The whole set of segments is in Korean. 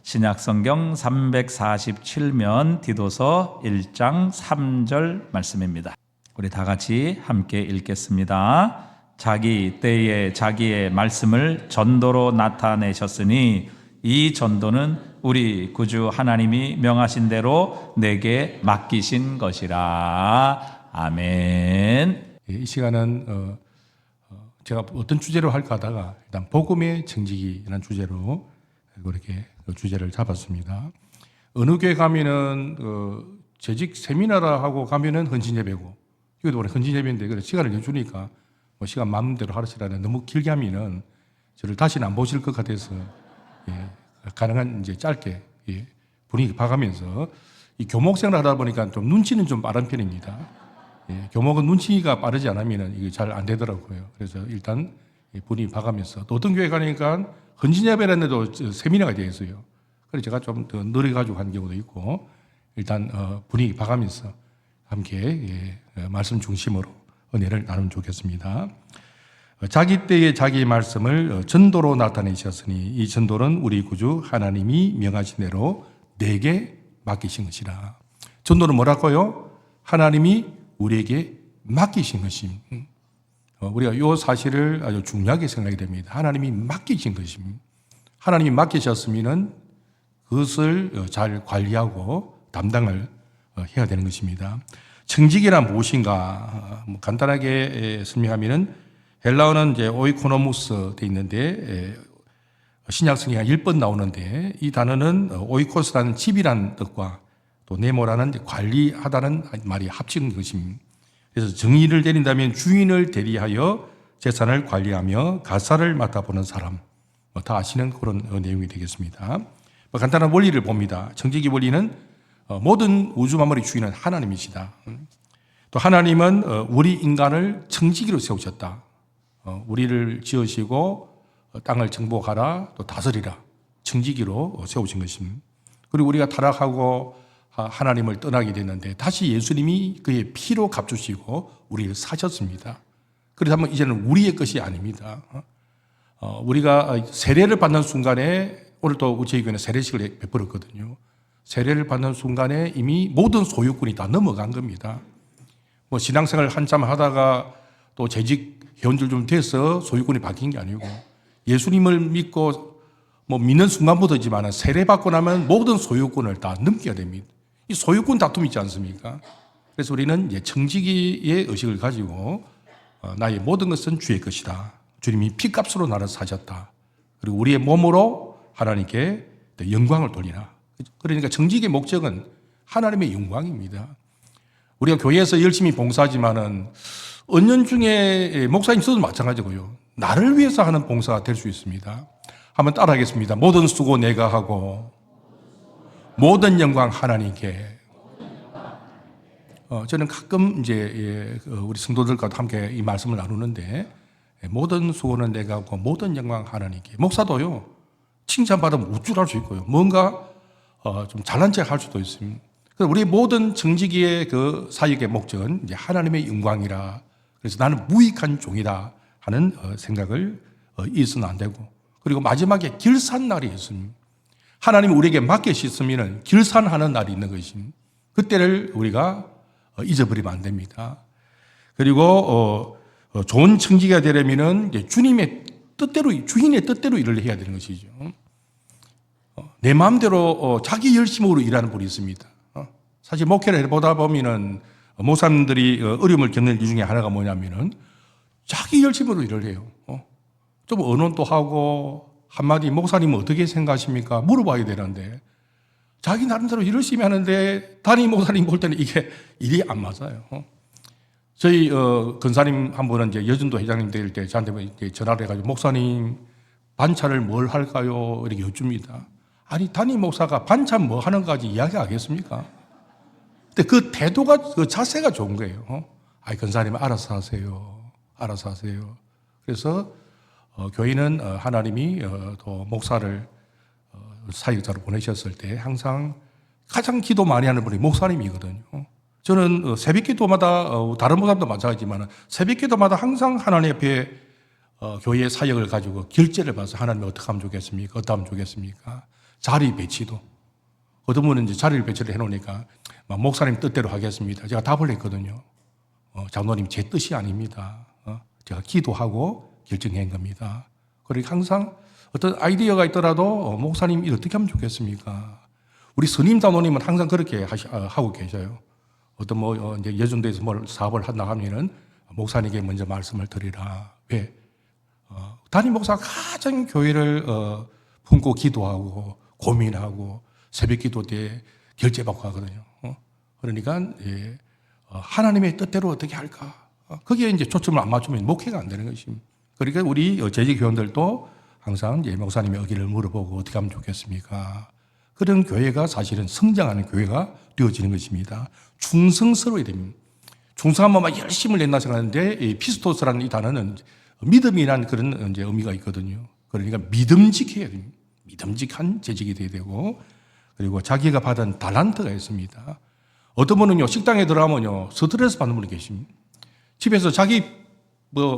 신약성경 347면 디도서 1장 3절 말씀입니다. 우리 다 같이 함께 읽겠습니다. 자기 때에 자기의 말씀을 전도로 나타내셨으니 이 전도는 우리 구주 하나님이 명하신 대로 내게 맡기신 것이라. 아멘. 이 시간은 제가 어떤 주제로 할까 하다가 일단 복음의 청지기라는 주제로 이렇게 주제를 잡았습니다. 어느 교회 가면은 재직 세미나라 하고 가면은 헌신 예배고, 이것도 원래 헌신 예배인데 그래 시간을 내주니까 뭐 시간 마음대로 하시라는, 너무 길게 하면은 저를 다시는 안 보실 것 같아서 가능한 이제 짧게 분위기 봐가면서 이 교목 생활 하다 보니까 좀 눈치는 좀 빠른 편입니다. 교목은 눈치가 빠르지 않으면 이게 잘 안 되더라고요. 그래서 일단 분위기 봐가면서, 또 어떤 교회 가니까 헌신 예배라는 데도 세미나가 되어 있어요. 그래서 제가 좀 더 느려가지고 한 경우도 있고, 일단 분위기 봐가면서 함께 말씀 중심으로 은혜를 나누면 좋겠습니다. 자기 때에 자기의 말씀을 전도로 나타내셨으니 이 전도는 우리 구주 하나님이 명하신 대로 내게 맡기신 것이라. 전도는 뭐라고요? 하나님이 우리에게 맡기신 것임. 우리가 이 사실을 아주 중요하게 생각하게 됩니다. 하나님이 맡기신 것임. 하나님이 맡기셨으면 그것을 잘 관리하고 담당을 해야 되는 것입니다. 청지기란 무엇인가? 간단하게 설명하면은, 헬라어는 이제 오이코노무스 돼 있는데 신약성경에 1번 나오는데, 이 단어는 오이코스라는 집이라는 뜻과 또 네모라는 관리하다는 말이 합친 것입니다. 그래서 정의를 내린다면 주인을 대리하여 재산을 관리하며 가사를 맡아보는 사람, 다 아시는 그런 내용이 되겠습니다. 간단한 원리를 봅니다. 청지기 원리는 모든 우주 만물의 주인은 하나님이시다. 또 하나님은 우리 인간을 청지기로 세우셨다. 우리를 지으시고 땅을 정복하라, 또 다스리라, 청지기로 세우신 것입니다. 그리고 우리가 타락하고 하나님을 떠나게 됐는데 다시 예수님이 그의 피로 값주시고 우리를 사셨습니다. 그렇다면 이제는 우리의 것이 아닙니다. 우리가 세례를 받는 순간에, 오늘도 저희 교회는 세례식을 베풀었거든요. 세례를 받는 순간에 이미 모든 소유권이 다 넘어간 겁니다. 뭐 신앙생활 한참 하다가 또 재직 회원들 좀 돼서 소유권이 바뀐 게 아니고, 예수님을 믿고 뭐 믿는 순간부터지만 세례 받고 나면 모든 소유권을 다 넘겨야 됩니다. 이 소유권 다툼이 있지 않습니까? 그래서 우리는 이제 청지기의 의식을 가지고 나의 모든 것은 주의 것이다. 주님이 피값으로 나를 사셨다. 그리고 우리의 몸으로 하나님께 영광을 돌리라. 그러니까 청지기의 목적은 하나님의 영광입니다. 우리가 교회에서 열심히 봉사하지만은 은연중에 목사님 써도 마찬가지고요. 나를 위해서 하는 봉사가 될 수 있습니다. 한번 따라하겠습니다. 모든 수고 내가 하고 모든 영광 하나님께. 저는 가끔 이제 우리 성도들과 함께 이 말씀을 나누는데, 모든 수고는 내가 하고 모든 영광 하나님께. 목사도요, 칭찬받으면 우쭐할 수 있고요, 뭔가 좀 잘난 척 할 수도 있습니다. 그래서 우리 모든 정직기의 그 사역의 목적은 이제 하나님의 영광이라. 그래서 나는 무익한 종이다 하는 생각을 있어서는 안 되고, 그리고 마지막에 결산날이 있습니다. 하나님이 우리에게 맡기셨으면 결산하는 날이 있는 것입니다. 그때를 우리가 잊어버리면 안 됩니다. 그리고 좋은 청지기가 되려면 주님의 뜻대로, 주인의 뜻대로 일을 해야 되는 것이죠. 내 마음대로 자기 열심으로 일하는 분이 있습니다. 사실 목회를 해보다 보면은 목사님들이 어려움을 겪는 이유 중에 하나가 뭐냐면은 자기 열심으로 일을 해요. 좀 언론도 하고, 한마디 목사님은 어떻게 생각하십니까? 물어봐야 되는데, 자기 나름대로 열심히 하는데 담임 목사님 볼 때는 이게 일이 안 맞아요. 저희 근사님 한 분은 이제 여전도 회장님 될 때 저한테 전화를 해가지고, 목사님 반차를 뭘 할까요? 이렇게 여쭙니다. 아니, 담임 목사가 반차 뭐 하는가지 이야기하겠습니까? 근데 그 태도가, 그 자세가 좋은 거예요. 아이, 근사님 알아서 하세요. 알아서 하세요. 그래서 교인은 하나님이 또 목사를 사역자로 보내셨을 때 항상 가장 기도 많이 하는 분이 목사님이거든요. 저는 새벽 기도마다, 다른 목사님도 마찬가지지만 새벽 기도마다 항상 하나님 앞에 교회의 사역을 가지고 결제를 봐서, 하나님 어떻게 하면 좋겠습니까? 어떻게 하면 좋겠습니까? 자리 배치도. 어떤 분은 이제 자리를 배치를 해놓으니까 목사님 뜻대로 하겠습니다. 제가 답을 했거든요. 장로님 제 뜻이 아닙니다. 제가 기도하고 결정한 겁니다. 그러니까 항상 어떤 아이디어가 있더라도 목사님 이 어떻게 하면 좋겠습니까? 우리 스님 장로님은 항상 그렇게 하고 계셔요. 어떤 이제 예전도에서 뭘 사업을 한다 하면은 목사님에게 먼저 말씀을 드리라. 왜? 담임 목사가 가장 교회를 품고 기도하고 고민하고 새벽 기도 때 결제받고 하거든요. 그러니까 하나님의 뜻대로 어떻게 할까? 거기에 이제 초점을 안 맞추면 목회가 안 되는 것입니다. 그러니까 우리 재직 교원들도 항상 이제 목사님의 의견을 물어보고 어떻게 하면 좋겠습니까? 그런 교회가 사실은 성장하는 교회가 되어지는 것입니다. 충성스러워야 됩니다. 충성하면 막 열심을 낸다 생각하는데 이 피스토스라는 이 단어는 믿음이라는 그런 이제 의미가 있거든요. 그러니까 믿음직해야 됩니다. 믿음직한 재직이 돼야 되고, 그리고 자기가 받은 달란트가 있습니다. 어떤 분은요, 식당에 들어가면요, 스트레스 받는 분이 계십니다. 집에서 자기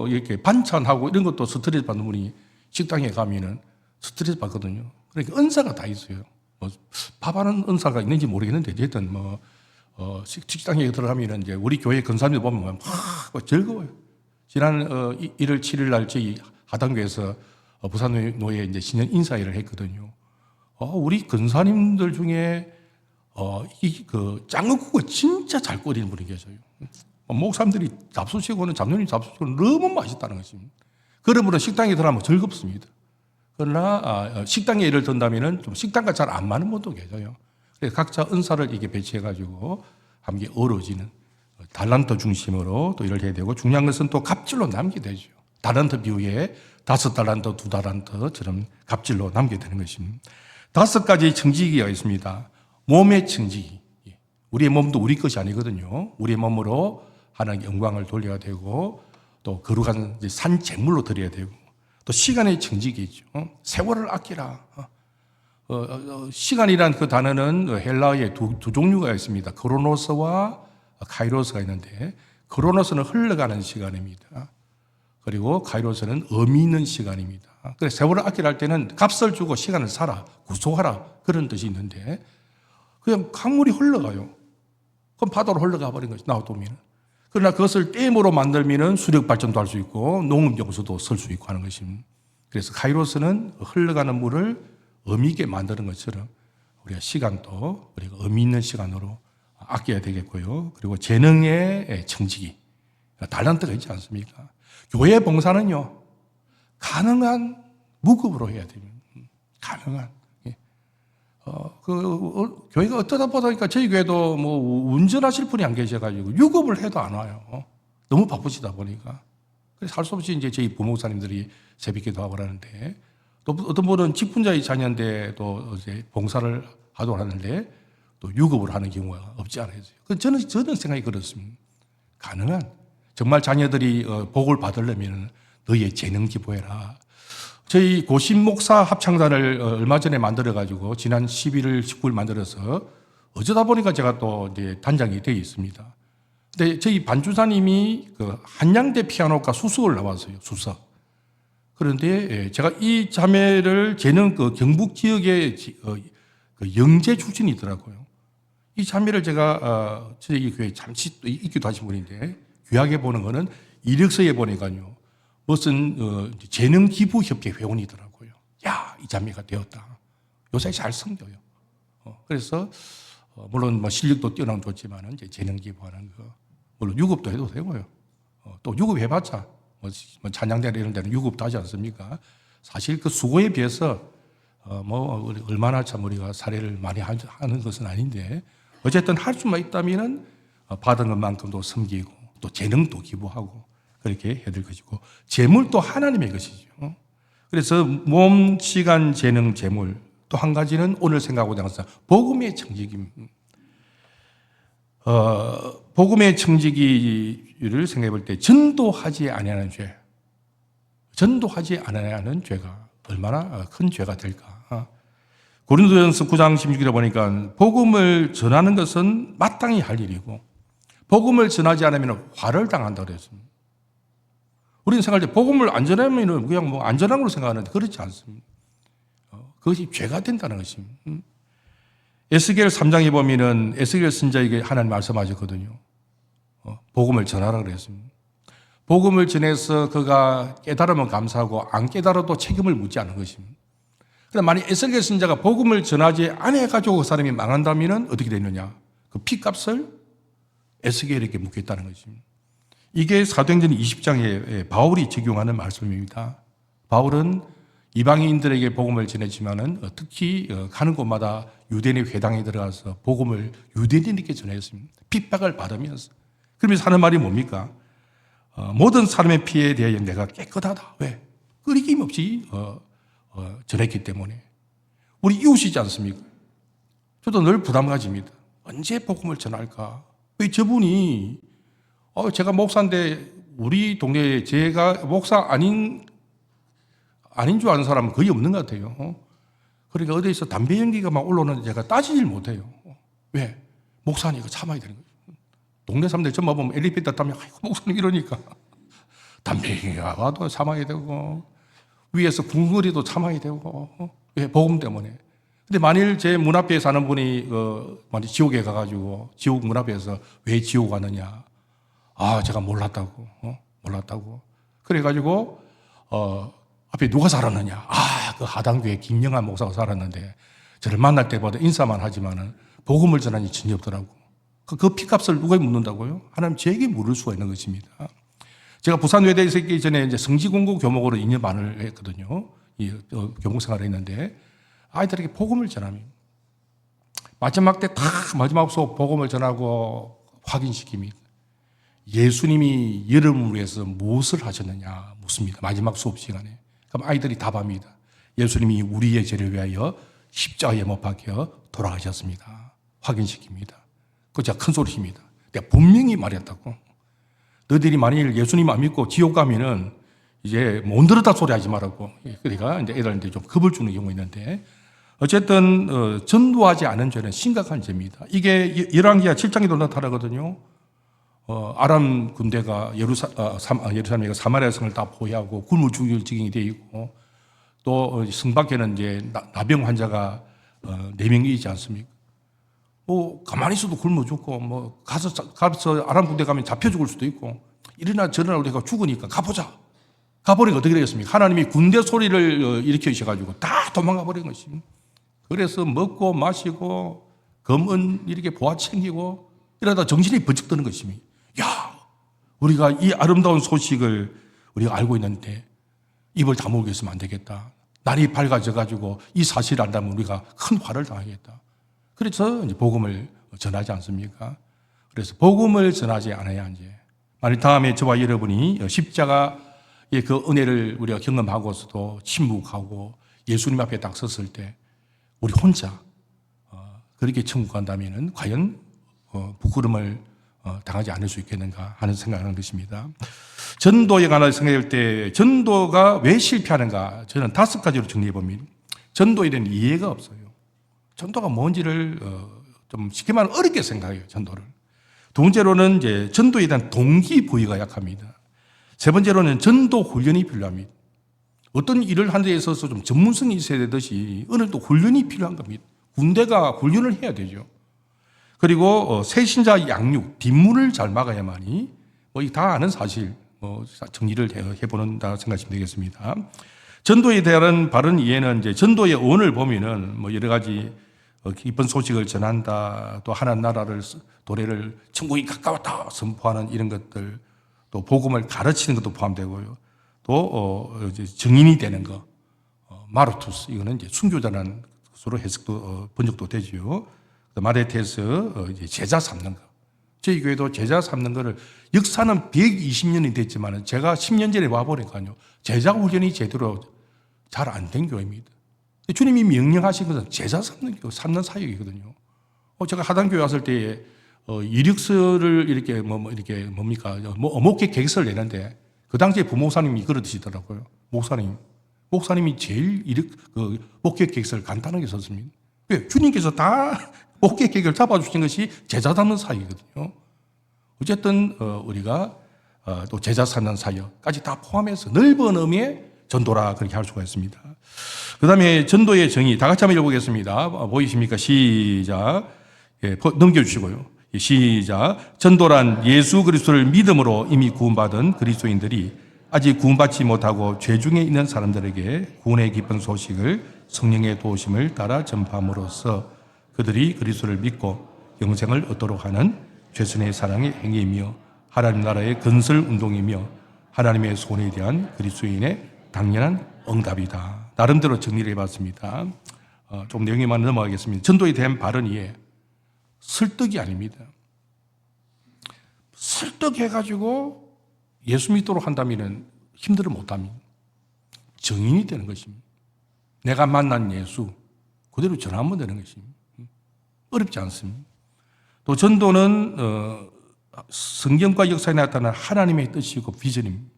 이렇게 반찬하고 이런 것도 스트레스 받는 분이 식당에 가면은 스트레스 받거든요. 그러니까 은사가 다 있어요. 밥하는 은사가 있는지 모르겠는데, 어쨌든 식당에 들어가면은 이제 우리 교회 근사님들 보면 막 즐거워요. 지난 1월 7일 날 저희 하단교에서 부산노예 이제 신년 인사회를 했거든요. 우리 근사님들 중에 짱어국을 진짜 잘 끓이는 분이 계세요. 목사님들이 잡수시고는 장로님 잡수시고는 너무 맛있다는 것입니다. 그런 분은 식당에 들어가면 즐겁습니다. 그러나 식당에 예를 든다면은 좀 식당과 잘 안 맞는 분도 계세요. 그래서 각자 은사를 이렇게 배치해가지고 함께 어우러지는 달란트 중심으로 또 일을 해야 되고, 중요한 것은 또 갑질로 남게 되죠. 달란트 비유에 5달란트, 2달란트처럼 갑질로 남게 되는 것입니다. 5가지 청지기가 있습니다. 몸의 청지기. 우리의 몸도 우리 것이 아니거든요. 우리의 몸으로 하나님께 영광을 돌려야 되고, 또 거룩한 산 제물로 드려야 되고, 또 시간의 청지기죠. 세월을 아끼라. 시간이란 그 단어는 헬라어에 두 종류가 있습니다. 크로노스와 카이로스가 있는데, 크로노스는 흘러가는 시간입니다. 그리고 카이로스는 의미 있는 시간입니다. 그래서 세월을 아끼라 할 때는 값을 주고 시간을 사라, 구속하라, 그런 뜻이 있는데, 그냥 강물이 흘러가요. 그럼 바다로 흘러가 버린 것이 놔두면. 그러나 그것을 댐으로 만들면 수력 발전도 할 수 있고 농업 용수도 쓸 수 있고 하는 것입니다. 그래서 카이로스는 흘러가는 물을 의미 있게 만드는 것처럼 우리가 시간도 우리가 의미 있는 시간으로 아껴야 되겠고요. 그리고 재능의 청지기, 달란트가 있지 않습니까? 교회 봉사는요, 가능한 무급으로 해야 됩니다. 가능한. 교회가 어떠다 보니까 저희 교회도 운전하실 분이 안 계셔가지고 유급을 해도 안 와요. 너무 바쁘시다 보니까. 그래서 할 수 없이 이제 저희 부목사님들이 새벽기도 하고 하는데, 또 어떤 분은 직분자의 자녀인데 또 이제 봉사를 하도록 하는데 또 유급을 하는 경우가 없지 않아요. 저는 생각이 그렇습니다. 가능한, 정말 자녀들이 복을 받으려면 너희의 재능 기부해라. 저희 고신 목사 합창단을 얼마 전에 만들어가지고 지난 11월 19일 만들어서 어쩌다 보니까 제가 또 이제 단장이 되어 있습니다. 근데 저희 반주사님이 한양대 피아노과 수석을 나왔어요. 수석. 그런데 제가 이 자매를 재능 경북 지역의 영재 출신이더라고요. 이 자매를 제가 저희 교회 잠시 있기도 하신 분인데, 귀하게 보는 거는 이력서에 보니까요, 무슨 재능 기부 협회 회원이더라고요. 야, 이 자매가 되었다. 요새 잘 섬겨요. 그래서 물론 실력도 뛰어나면 좋지만은 이제 재능 기부하는 거, 물론 유급도 해도 되고요. 또 유급 해봤자 찬양대나 이런 데는 유급도 하지 않습니까? 사실 그 수고에 비해서 얼마나 참 우리가 사례를 많이 하는 것은 아닌데, 어쨌든 할 수만 있다면은 받은 것만큼도 섬기고 또 재능도 기부하고 그렇게 해야 될 것이고, 재물도 하나님의 것이죠. 그래서 몸, 시간, 재능, 재물, 또 한 가지는 오늘 생각하고 나서 복음의 청지기입니다. 복음의 청지기를 생각해 볼 때 전도하지 아니하는 죄, 전도하지 아니하는 죄가 얼마나 큰 죄가 될까? 고린도전서 9장 16절에 보니까 복음을 전하는 것은 마땅히 할 일이고 복음을 전하지 않으면 화를 당한다고 그랬습니다. 우리는 생각할 때 복음을 안 전하면 그냥 안전한 걸로 생각하는데 그렇지 않습니다. 그것이 죄가 된다는 것입니다. 에스겔 3장에 보면은 에스겔 선지자에게 하나님 말씀하셨거든요. 복음을 전하라 그랬습니다. 복음을 전해서 그가 깨달으면 감사하고 안 깨달아도 책임을 묻지 않는 것입니다. 그런데 만약 에스겔 선지자가 복음을 전하지 않아가지고 그 사람이 망한다면 어떻게 되느냐? 그 피값을 에스겔에게 묻겠다는 것입니다. 이게 사도행전 20장에 바울이 적용하는 말씀입니다. 바울은 이방인들에게 복음을 전했지만은 특히 가는 곳마다 유대인의 회당에 들어가서 복음을 유대인에게 전했습니다. 핍박을 받으면서. 그러면서 하는 말이 뭡니까? 모든 사람의 피에 대하여 내가 깨끗하다. 왜? 끓이김 없이 전했기 때문에. 우리 이웃이지 않습니까? 저도 늘 부담 가집니다. 언제 복음을 전할까? 왜 저분이 제가 목사인데 우리 동네에 제가 목사 아닌 줄 아는 사람은 거의 없는 것 같아요. 그러니까 어디서 담배 연기가 막 올라오는데 제가 따지질 못해요. 왜? 목사니까 참아야 되는 거예요. 동네 사람들 전부 보면 엘리베이터 타면 아이고 목사님 이러니까 담배 연기가 와도 참아야 되고 위에서 궁궐이도 참아야 되고 왜? 복음 때문에. 근데 만일 제 문 앞에 사는 분이 만약 지옥에 가가지고 지옥 문 앞에서 왜 지옥 가느냐? 제가 몰랐다고. 그래가지고 앞에 누가 살았느냐? 그 하당교회 김영한 목사가 살았는데 저를 만날 때마다 인사만 하지만은 복음을 전하니 전혀 없더라고. 그 피값을 누가 묻는다고요? 하나님 저에게 물을 수가 있는 것입니다. 제가 부산 외대에서 있기 전에 이제 성지공고 교목으로 2년 반을 했거든요. 교목 생활을 했는데 아이들에게 복음을 전합니다. 마지막 때 다 마지막 수업 복음을 전하고 확인시킵니다. 예수님이 여러분을 위해서 무엇을 하셨느냐 묻습니다. 마지막 수업 시간에. 그럼 아이들이 답합니다. 예수님이 우리의 죄를 위하여 십자가에 못 박혀 돌아가셨습니다. 확인시킵니다. 그 제가 큰 소리 칩니다. 내가 분명히 말했다고. 너희들이 만일 예수님 안 믿고 지옥 가면은 이제 못 들었다 소리 하지 말라고. 그러니까 이제 애들한테 좀 겁을 주는 경우가 있는데 어쨌든 전도하지 않은 죄는 심각한 죄입니다. 이게 열왕기하 7장에도 나타나거든요. 아람 군대가 예루살렘 사마리아 성을 다 포위하고 굶어 죽일 지경이 되어 있고 또 성 밖에는 이제 나병 환자가 4명이 있지 않습니까? 가만히 있어도 굶어 죽고 가서 아람 군대 가면 잡혀 죽을 수도 있고 이러나 저러나 우리가 죽으니까 가보자. 가버리니까 어떻게 되겠습니까? 하나님이 군대 소리를 일으키셔가지고 다 도망가 버린 것입니다. 그래서 먹고 마시고 검은 이렇게 보아 챙기고 이러다 정신이 번쩍 드는 것입니다. 우리가 이 아름다운 소식을 우리가 알고 있는데 입을 다물고 있으면 안 되겠다. 날이 밝아져가지고 이 사실을 안다면 우리가 큰 화를 당하겠다. 그래서 이제 복음을 전하지 않습니까? 그래서 복음을 전하지 않아야 이제 만일 다음에 저와 여러분이 십자가의 그 은혜를 우리가 경험하고서도 침묵하고 예수님 앞에 딱 섰을 때 우리 혼자 그렇게 천국 간다면은 과연 부끄러움을 당하지 않을 수 있겠는가 하는 생각을 하는 것입니다. 전도에 관해서 생각할 때 전도가 왜 실패하는가 저는 5가지로 정리해 봅니다. 전도에 대한 이해가 없어요. 전도가 뭔지를 좀 쉽게 말하면 어렵게 생각해요. 전도를. 두 번째로는 이제 전도에 대한 동기부여가 약합니다. 세 번째로는 전도 훈련이 필요합니다. 어떤 일을 하는 데 있어서 좀 전문성이 있어야 되듯이 어느 또 훈련이 필요한 겁니다. 군대가 훈련을 해야 되죠. 그리고 새신자 양육, 뒷문을 잘 막아야만이 다 아는 사실 정리를 해보는다 생각하시면 되겠습니다. 전도에 대한 바른 이해는 이제 전도의 언을 보면은 여러 가지 기쁜 소식을 전한다, 또 하나님 나라를 도래를 천국이 가까웠다 선포하는 이런 것들, 또 복음을 가르치는 것도 포함되고요. 또 증인이 되는 거, 마르투스 이거는 이제 순교자라는 것으로 해석도 번역도 되지요. 마레테스 제자 삼는 거. 저희 교회도 제자 삼는 거를 역사는 120년이 됐지만 제가 10년 전에 와보니까요. 제자 훈련이 제대로 잘 안 된 교회입니다. 주님이 명령하신 것은 제자 삼는 사역이거든요. 제가 하단교회 왔을 때 이력서를 이렇게 목회 계획서를 내는데 그 당시에 부목사님이 그러시더라고요. 목사님이 제일 목회 계획서를 간단하게 썼습니다. 왜? 주님께서 다 목회 계획을 잡아주신 것이 제자 삼는 사역이거든요. 어쨌든 우리가 또 제자 삼는 사역까지 다 포함해서 넓은 의미의 전도라 그렇게 할 수가 있습니다. 그 다음에 전도의 정의, 다 같이 한번 읽어보겠습니다. 보이십니까? 시작. 예, 넘겨주시고요. 시작. 전도란 예수 그리스도를 믿음으로 이미 구원받은 그리스도인들이 아직 구원받지 못하고 죄 중에 있는 사람들에게 구원의 기쁜 소식을 성령의 도우심을 따라 전파함으로써 그들이 그리스도를 믿고 영생을 얻도록 하는 최선의 사랑의 행위이며 하나님 나라의 건설 운동이며 하나님의 손에 대한 그리스도인의 당연한 응답이다. 나름대로 정리를 해봤습니다. 좀 내용이 많이 넘어가겠습니다. 전도에 대한 발언이 설득이 아닙니다. 설득해가지고 예수 믿도록 한다면 힘들어 못합니다. 정인이 되는 것입니다. 내가 만난 예수 그대로 전하면 되는 것입니다. 어렵지 않습니다. 또 전도는 성경과 역사에 나타난 하나님의 뜻이고 비전입니다.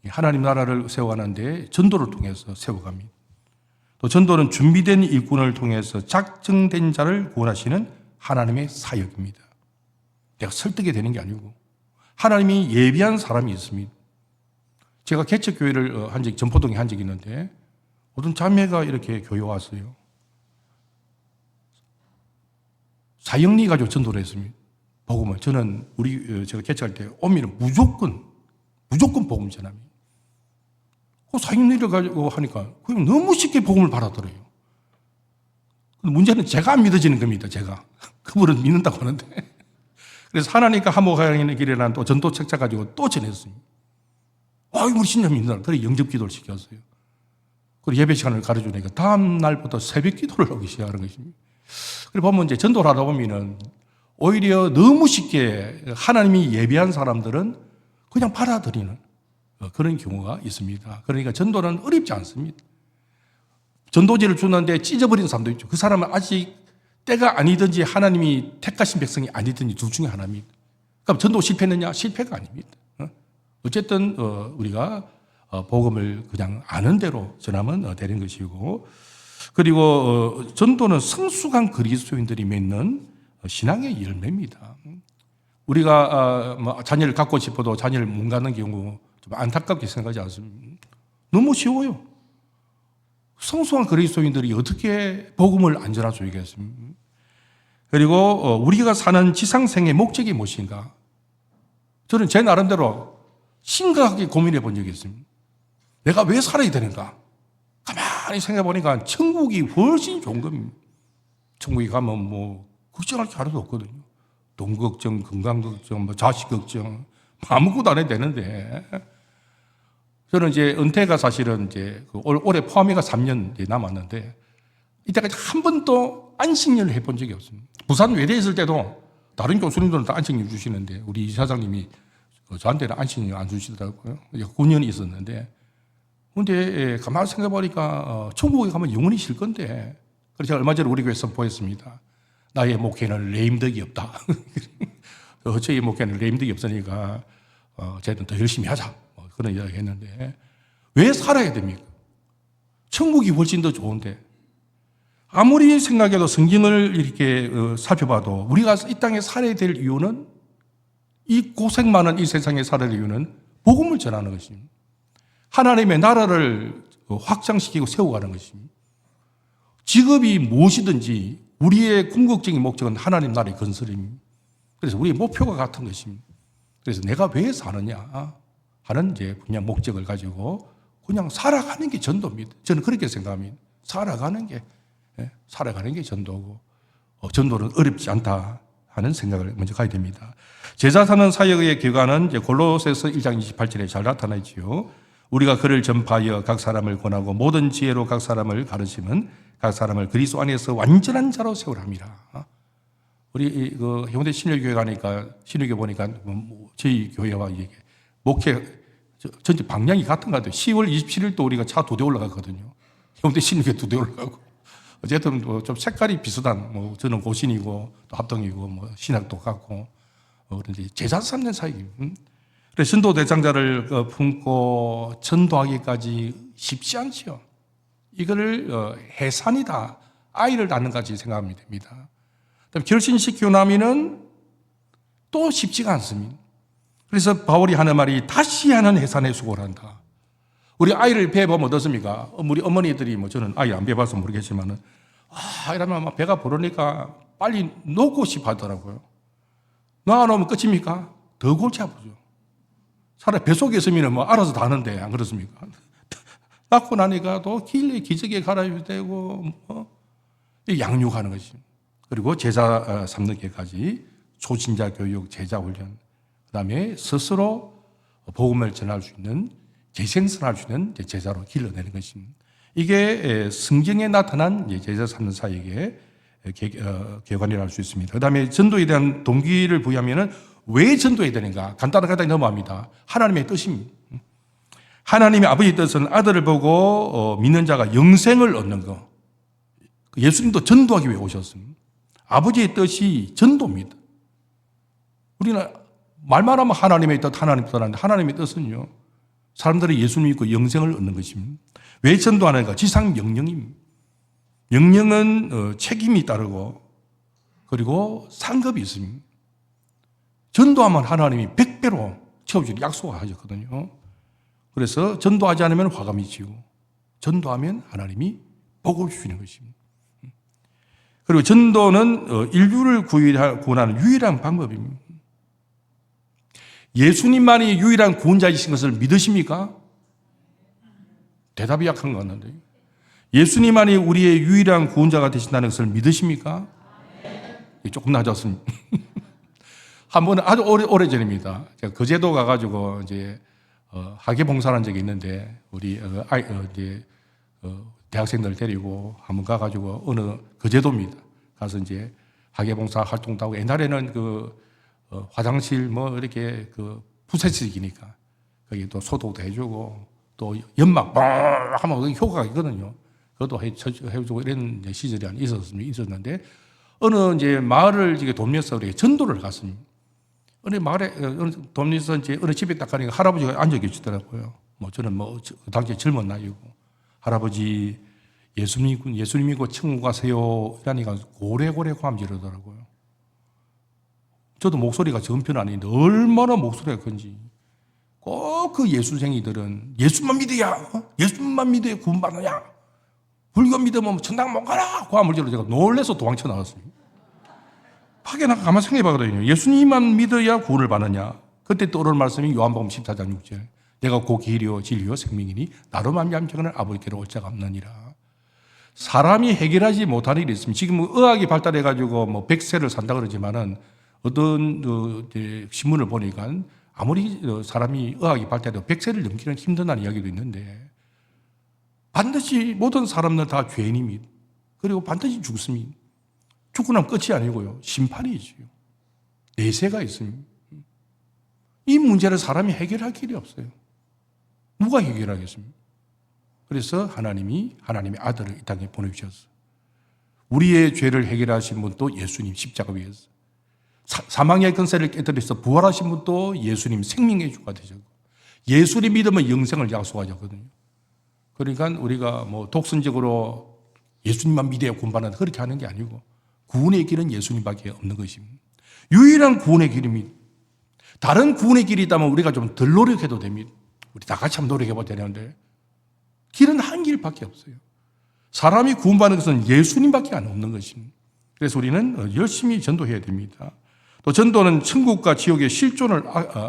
하나님 나라를 세워가는데 전도를 통해서 세워갑니다. 또 전도는 준비된 일꾼을 통해서 작정된 자를 구원하시는 하나님의 사역입니다. 내가 설득이 되는 게 아니고 하나님이 예비한 사람이 있습니다. 제가 개척교회를 전포동에 한 적이 있는데 어떤 자매가 이렇게 교회 왔어요. 사형리 가지고 전도를 했습니다. 복음을. 저는 제가 개척할 때 오면은 무조건 복음 전합니다. 그 사형리를 가지고 하니까 그냥 너무 쉽게 복음을 받아들여요. 문제는 제가 안 믿어지는 겁니다. 제가. 그분은 믿는다고 하는데. 그래서 하나님과 화목하는 길이라는 또 전도 책자 가지고 또 전했습니다. 우리 신자 믿는다. 그래 영접 기도를 시켰어요. 그리고 예배 시간을 가르쳐주니까 다음 날부터 새벽 기도를 하기 시작하는 것입니다. 그리고 보면 이제 전도를 하다 보면은 오히려 너무 쉽게 하나님이 예비한 사람들은 그냥 받아들이는 그런 경우가 있습니다. 그러니까 전도는 어렵지 않습니다. 전도지를 주는데 찢어버린 사람도 있죠. 그 사람은 아직 때가 아니든지 하나님이 택하신 백성이 아니든지 둘 중에 하나입니다. 그럼 전도 실패했느냐? 실패가 아닙니다. 어쨌든 우리가 복음을 그냥 아는 대로 전하면 되는 것이고, 그리고 전도는 성숙한 그리스도인들이 맺는 신앙의 열매입니다. 우리가 자녀를 갖고 싶어도 자녀를 못 갖는 경우 좀 안타깝게 생각하지 않습니까? 너무 쉬워요. 성숙한 그리스도인들이 어떻게 복음을 안 전할 수 있겠습니까? 그리고 우리가 사는 지상생의 목적이 무엇인가? 저는 제 나름대로 심각하게 고민해 본 적이 있습니다. 내가 왜 살아야 되는가? 가만히 생각해 보니까 천국이 훨씬 좋은 겁니다. 천국에 가면 걱정할 게 하나도 없거든요. 돈 걱정, 건강 걱정, 자식 걱정, 아무것도 안 해도 되는데. 저는 이제 은퇴가 사실은 올해 포함해가 3년 남았는데, 이때까지 한 번도 안식년을 해본 적이 없습니다. 부산 외대에 있을 때도 다른 교수님들은 다 안식년 주시는데, 우리 이사장님이 저한테는 안식년 안 주시더라고요. 9년이 있었는데, 근데 가만히 생각해보니까 천국에 가면 영원히 쉴 건데, 그래서 제가 얼마 전에 우리 교회 선포했습니다. 나의 목회는 레임덕이 없다. 저희 목회는 레임덕이 없으니까 저희는 더 열심히 하자. 그런 이야기 했는데, 왜 살아야 됩니까? 천국이 훨씬 더 좋은데, 아무리 생각해도 성경을 이렇게 살펴봐도 우리가 이 땅에 살아야 될 이유는, 이 고생 많은 이 세상에 살아야 될 이유는 복음을 전하는 것입니다. 하나님의 나라를 확장시키고 세워가는 것입니다. 직업이 무엇이든지 우리의 궁극적인 목적은 하나님 나라의 건설입니다. 그래서 우리의 목표가 같은 것입니다. 그래서 내가 왜 사느냐 하는 그냥 목적을 가지고 그냥 살아가는 게 전도입니다. 저는 그렇게 생각합니다. 살아가는 게 전도고, 전도는 어렵지 않다 하는 생각을 먼저 가야 됩니다. 제자 사는 사역의 결과는 골로새서 1장 28절에 잘 나타나 있지요. 우리가 그를 전파하여 각 사람을 권하고 모든 지혜로 각 사람을 가르치면 각 사람을 그리스도 안에서 완전한 자로 세우랍니다. 우리 해운대 신일교회 가니까 신일교회 보니까 저희 교회와 이게 목회 전체 방향이 같은 것 같아요. 10월 27일도 우리가 차 2대 올라가거든요. 해운대 신일교회 2대 올라가고. 어쨌든 좀 색깔이 비슷한, 저는 고신이고 또 합동이고 신학도 같고, 그런데 제자 삼는 사이입니다. 그래서 전도 대상자를 품고 전도하기까지 쉽지 않죠. 이거를 해산이다, 아이를 낳는 같이 생각하면 됩니다. 결신시키고 나면은 또 쉽지가 않습니다. 그래서 바울이 하는 말이 다시 하는 해산의 수고를 한다. 우리 아이를 배에 보면 어떻습니까? 우리 어머니들이 뭐 저는 아이 안 배봐서 모르겠지만은 이러면 막 배가 부르니까 빨리 놓고 싶어 하더라고요. 놓아놓으면 끝입니까? 더 골치 아프죠. 차라리 뱃속에 있으면 뭐 알아서 다 하는데 안 그렇습니까? 낳고 나니까 또 길에 기저귀에 갈아줘야 되고 양육하는 것이. 그리고 제자 삼는 게까지 초신자 교육, 제자 훈련, 그다음에 스스로 복음을 전할 수 있는 재생산할 수 있는 제자로 길러내는 것입니다. 이게 성경에 나타난 제자 삼는 사역의 개관이라 할 수 있습니다. 그다음에 전도에 대한 동기를 부여하면은 왜 전도해야 되는가? 간단하게 넘어갑니다. 하나님의 뜻입니다. 하나님의 아버지의 뜻은 아들을 보고 믿는 자가 영생을 얻는 것. 예수님도 전도하기 위해 오셨습니다. 아버지의 뜻이 전도입니다. 우리는 말만 하면 하나님의 뜻, 하나님의 뜻 하는데 하나님의 뜻은요. 사람들이 예수 믿고 영생을 얻는 것입니다. 왜 전도하는가? 지상 명령입니다. 명령은 책임이 따르고 그리고 상급이 있습니다. 전도하면 하나님이 100배로 채워주기로 약속하셨거든요. 그래서 전도하지 않으면 화감이 지고 전도하면 하나님이 복을 주시는 것입니다. 그리고 전도는 인류를 구원하는 유일한 방법입니다. 예수님만이 유일한 구원자이신 것을 믿으십니까? 대답이 약한 것 같는데. 예수님만이 우리의 유일한 구원자가 되신다는 것을 믿으십니까? 조금 낮았습니다. 한 번은 아주 오래전입니다. 제가 거제도 가가지고 이제 학예 봉사한 적이 있는데 우리 대학생들 데리고 한번 가가지고 어느 거제도입니다. 가서 이제 학예 봉사 활동도 하고 옛날에는 화장실 뭐 이렇게 부채질기니까 거기 또 소독도 해주고 또 연막 뻥 하면 효과가 있거든요. 그것도 해주고 이런 시절이 있었는데 어느 이제 마을을 이제 돌면서 우리 전도를 갔습니다. 어느 마을에 돌면서 이제 어느 집에 딱 가니까 할아버지가 앉아 계시더라고요. 뭐 저는 그 당시에 젊은 나이고 할아버지 예수님이고 천국 가세요 이러니까 고래고래 고함 지르더라고요. 저도 목소리가 전편 아닌데 얼마나 목소리가 큰지 꼭 그 예수쟁이들은 예수만 믿어야 예수만 믿어야 구원받느냐 불교 믿으면 천당 못 가라 고함을 지르고 제가 놀래서 도망쳐 나왔습니다. 밖에 나가 가만 생각해 보거든요. 예수님만 믿어야 구원을 받느냐. 그때 떠오르는 말씀이 요한복음 14장 6절 내가 곧 길이요 진리요 생명이니 나로 말미암아 저는 아버지께로 올 자가 없느니라. 사람이 해결하지 못할 일이 있습니다. 지금 의학이 발달해가지고 100세를 산다 그러지만은 어떤 신문을 보니까 아무리 사람이 의학이 발달해도 100세를 넘기는 힘든 이야기도 있는데 반드시 모든 사람들 다 죄인입니다. 그리고 반드시 죽습니다. 죽고 나면 끝이 아니고요. 심판이 있어요. 내세가 있습니다. 이 문제를 사람이 해결할 길이 없어요. 누가 해결하겠습니까? 그래서 하나님의 아들을 이 땅에 보내주셨어요. 우리의 죄를 해결하신 분도 예수님 십자가 위에서 사망의 권세를 깨뜨려서 부활하신 분도 예수님 생명의 주가 되셨고 예수님 믿으면 영생을 약속하셨거든요. 그러니까 우리가 독선적으로 예수님만 믿어야 구원받는다 그렇게 하는 게 아니고 구원의 길은 예수님밖에 없는 것입니다. 유일한 구원의 길입니다. 다른 구원의 길이 있다면 우리가 좀 덜 노력해도 됩니다. 우리 다 같이 한번 노력해봐야 되는데 길은 한 길밖에 없어요. 사람이 구원받는 것은 예수님밖에 없는 것입니다. 그래서 우리는 열심히 전도해야 됩니다. 또 전도는 천국과 지옥의 실존을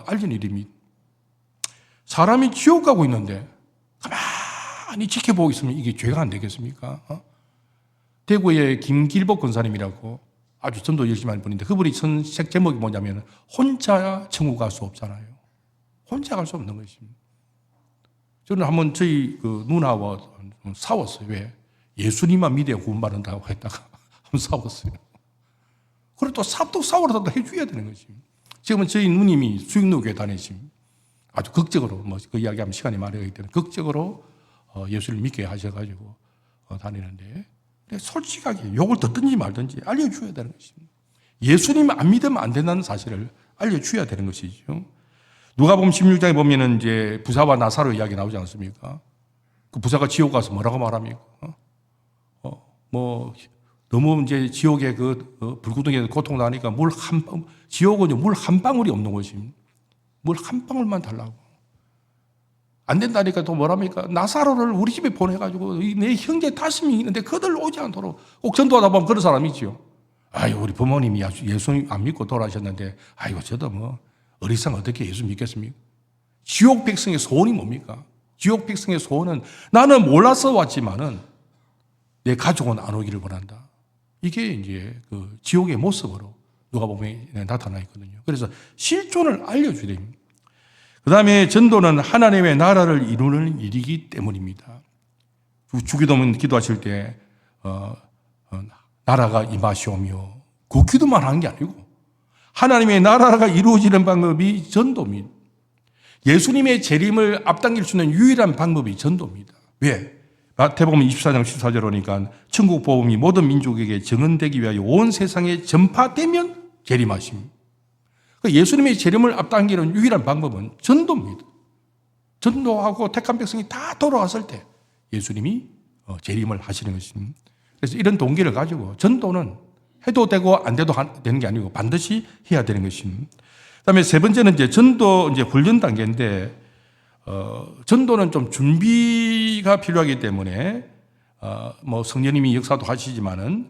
알리는 일입니다. 사람이 지옥 가고 있는데 가만히 지켜보고 있으면 이게 죄가 안 되겠습니까? 대구의 김길복 권사님이라고 아주 전도 열심히 하는 분인데 그분이 책 제목이 뭐냐면 혼자 천국 갈 수 없잖아요. 혼자 갈 수 없는 것입니다. 저는 한번 저희 누나와 싸웠어요. 왜? 예수님만 믿어야 구원받는다고 했다가 한번 싸웠어요. 그리고 또 싸우려다 해줘야 되는 것입니다. 지금은 저희 누님이 수익로교에 다니십니다. 아주 극적으로 그 이야기하면 시간이 많이 가기 때문에 극적으로 예수를 믿게 하셔가지고 다니는데 솔직하게 욕을 듣든지 말든지 알려줘야 되는 것입니다. 예수님 안 믿으면 안 된다는 사실을 알려줘야 되는 것이죠. 누가복음 16장에 보면은 이제 부사와 나사로 이야기 나오지 않습니까? 그 부사가 지옥 가서 뭐라고 말합니까? 너무 이제 지옥의 불구덩이에 고통 나니까 지옥은 물 한 방울이 없는 것입니다. 물 한 방울만 달라고. 안 된다니까 또 뭐랍니까? 나사로를 우리 집에 보내가지고 내 형제 5명이 있는데 그들 오지 않도록 꼭 전도하다 보면 그런 사람이 있지요. 아유, 우리 부모님이 예수 안 믿고 돌아가셨는데, 아이고, 저도 뭐, 어리상 어떻게 예수 믿겠습니까? 지옥 백성의 소원이 뭡니까? 지옥 백성의 소원은 나는 몰라서 왔지만은 내 가족은 안 오기를 원한다. 이게 이제 그 지옥의 모습으로 누가복음에 나타나 있거든요. 그래서 실존을 알려줘야 됩니다. 그 다음에 전도는 하나님의 나라를 이루는 일이기 때문입니다. 주기도문 기도하실 때 나라가 임하시오며 그 기도만 하는 게 아니고 하나님의 나라가 이루어지는 방법이 전도입니다. 예수님의 재림을 앞당길 수 있는 유일한 방법이 전도입니다. 왜? 마태복음 24장 14절 오니까 천국 복음이 모든 민족에게 증언되기 위하여 온 세상에 전파되면 재림하십니다. 예수님의 재림을 앞당기는 유일한 방법은 전도입니다. 전도하고 택한 백성이 다 돌아왔을 때 예수님이 재림을 하시는 것입니다. 그래서 이런 동기를 가지고 전도는 해도 되고 안 돼도 되는 게 아니고 반드시 해야 되는 것입니다. 그다음에 세 번째는 이제 전도 이제 훈련 단계인데 전도는 좀 준비가 필요하기 때문에 뭐 성령님이 역사도 하시지만은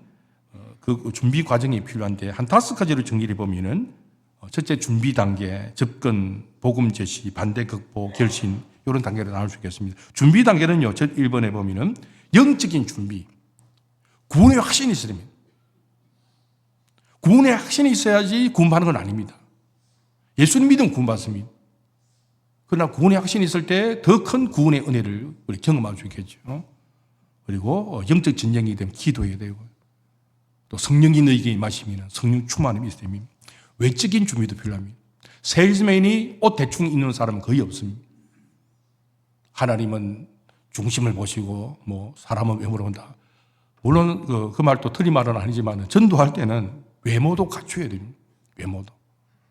그 준비 과정이 필요한데 한 5가지로 정리해 보면은 첫째 준비 단계, 접근, 복음 제시, 반대 극복, 결신 이런 단계로 나눌 수 있겠습니다. 준비 단계는요. 1번에 보면은 영적인 준비, 구원의 확신이 있어야 됩니다. 구원의 확신이 있어야지 구원받는 건 아닙니다. 예수님 믿으면 구원받습니다. 그러나 구원의 확신이 있을 때 더 큰 구원의 은혜를 우리 경험할 수 있겠죠. 그리고 영적 진정이 되면 기도해야 되고 또 성령이 너에게 임하시면 성령 충만함이 있어야 됩니다. 외적인 준비도 필요합니다. 세일즈맨이 옷 대충 입는 사람은 거의 없습니다. 하나님은 중심을 보시고 뭐 사람은 외모로 본다. 물론 그 말도 틀린 말은 아니지만 전도할 때는 외모도 갖춰야 됩니다. 외모도.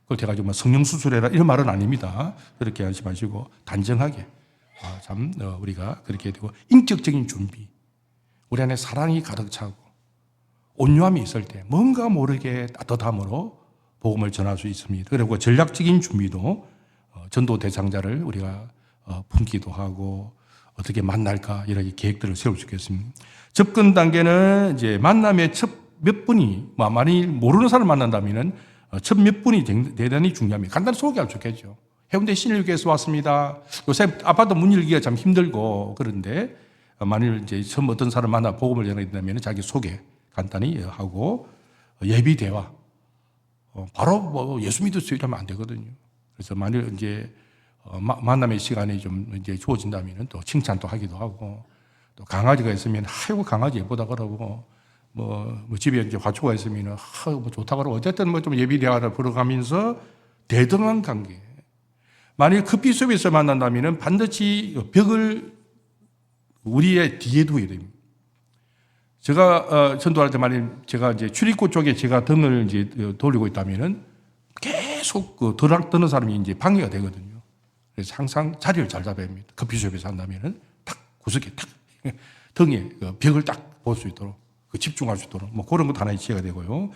그걸 제가 좀 성령 수술해라 이런 말은 아닙니다. 그렇게 하지 마시고 단정하게 우리가 그렇게 되고 인격적인 준비. 우리 안에 사랑이 가득 차고 온유함이 있을 때 뭔가 모르게 따뜻함으로 복음을 전할 수 있습니다. 그리고 전략적인 준비도 전도 대상자를 우리가 품기도 하고 어떻게 만날까 이렇게 계획들을 세울 수 있겠습니다. 접근 단계는 이제 만남의 첫 몇 분이 많이 모르는 사람을 만난다면은 첫 몇 분이 대단히 중요합니다. 간단히 소개할 수 있겠죠. 해운대 신일교에서 왔습니다. 요새 아파트 문 열기가 참 힘들고 그런데 만일 이제 처음 어떤 사람 만나 복음을 전하게 된다면 자기 소개 간단히 하고 예비 대화. 바로 뭐 예수 믿으세요 이러면 안 되거든요. 그래서 만일 이제 만남의 시간이 좀 이제 주어진다면 또 칭찬도 하기도 하고 또 강아지가 있으면 아이고 강아지 예쁘다 그러고 뭐 집에 이제 화초가 있으면 뭐 좋다 그러고 어쨌든 뭐 좀 예비 대화를 불어가면서 대등한 관계. 만일 커피숍에서 만난다면 반드시 벽을 우리의 뒤에 두어야 됩니다. 제가 전도할 때 만일 제가 이제 출입구 쪽에 제가 등을 이제 돌리고 있다면은 계속 떠는 사람이 이제 방해가 되거든요. 그래서 항상 자리를 잘 잡아야 합니다. 커피숍에서 한다면은 탁 구석에 탁 등에 벽을 딱 볼 수 있도록 집중할 수 있도록 뭐 그런 것도 하나의 지혜가 되고요.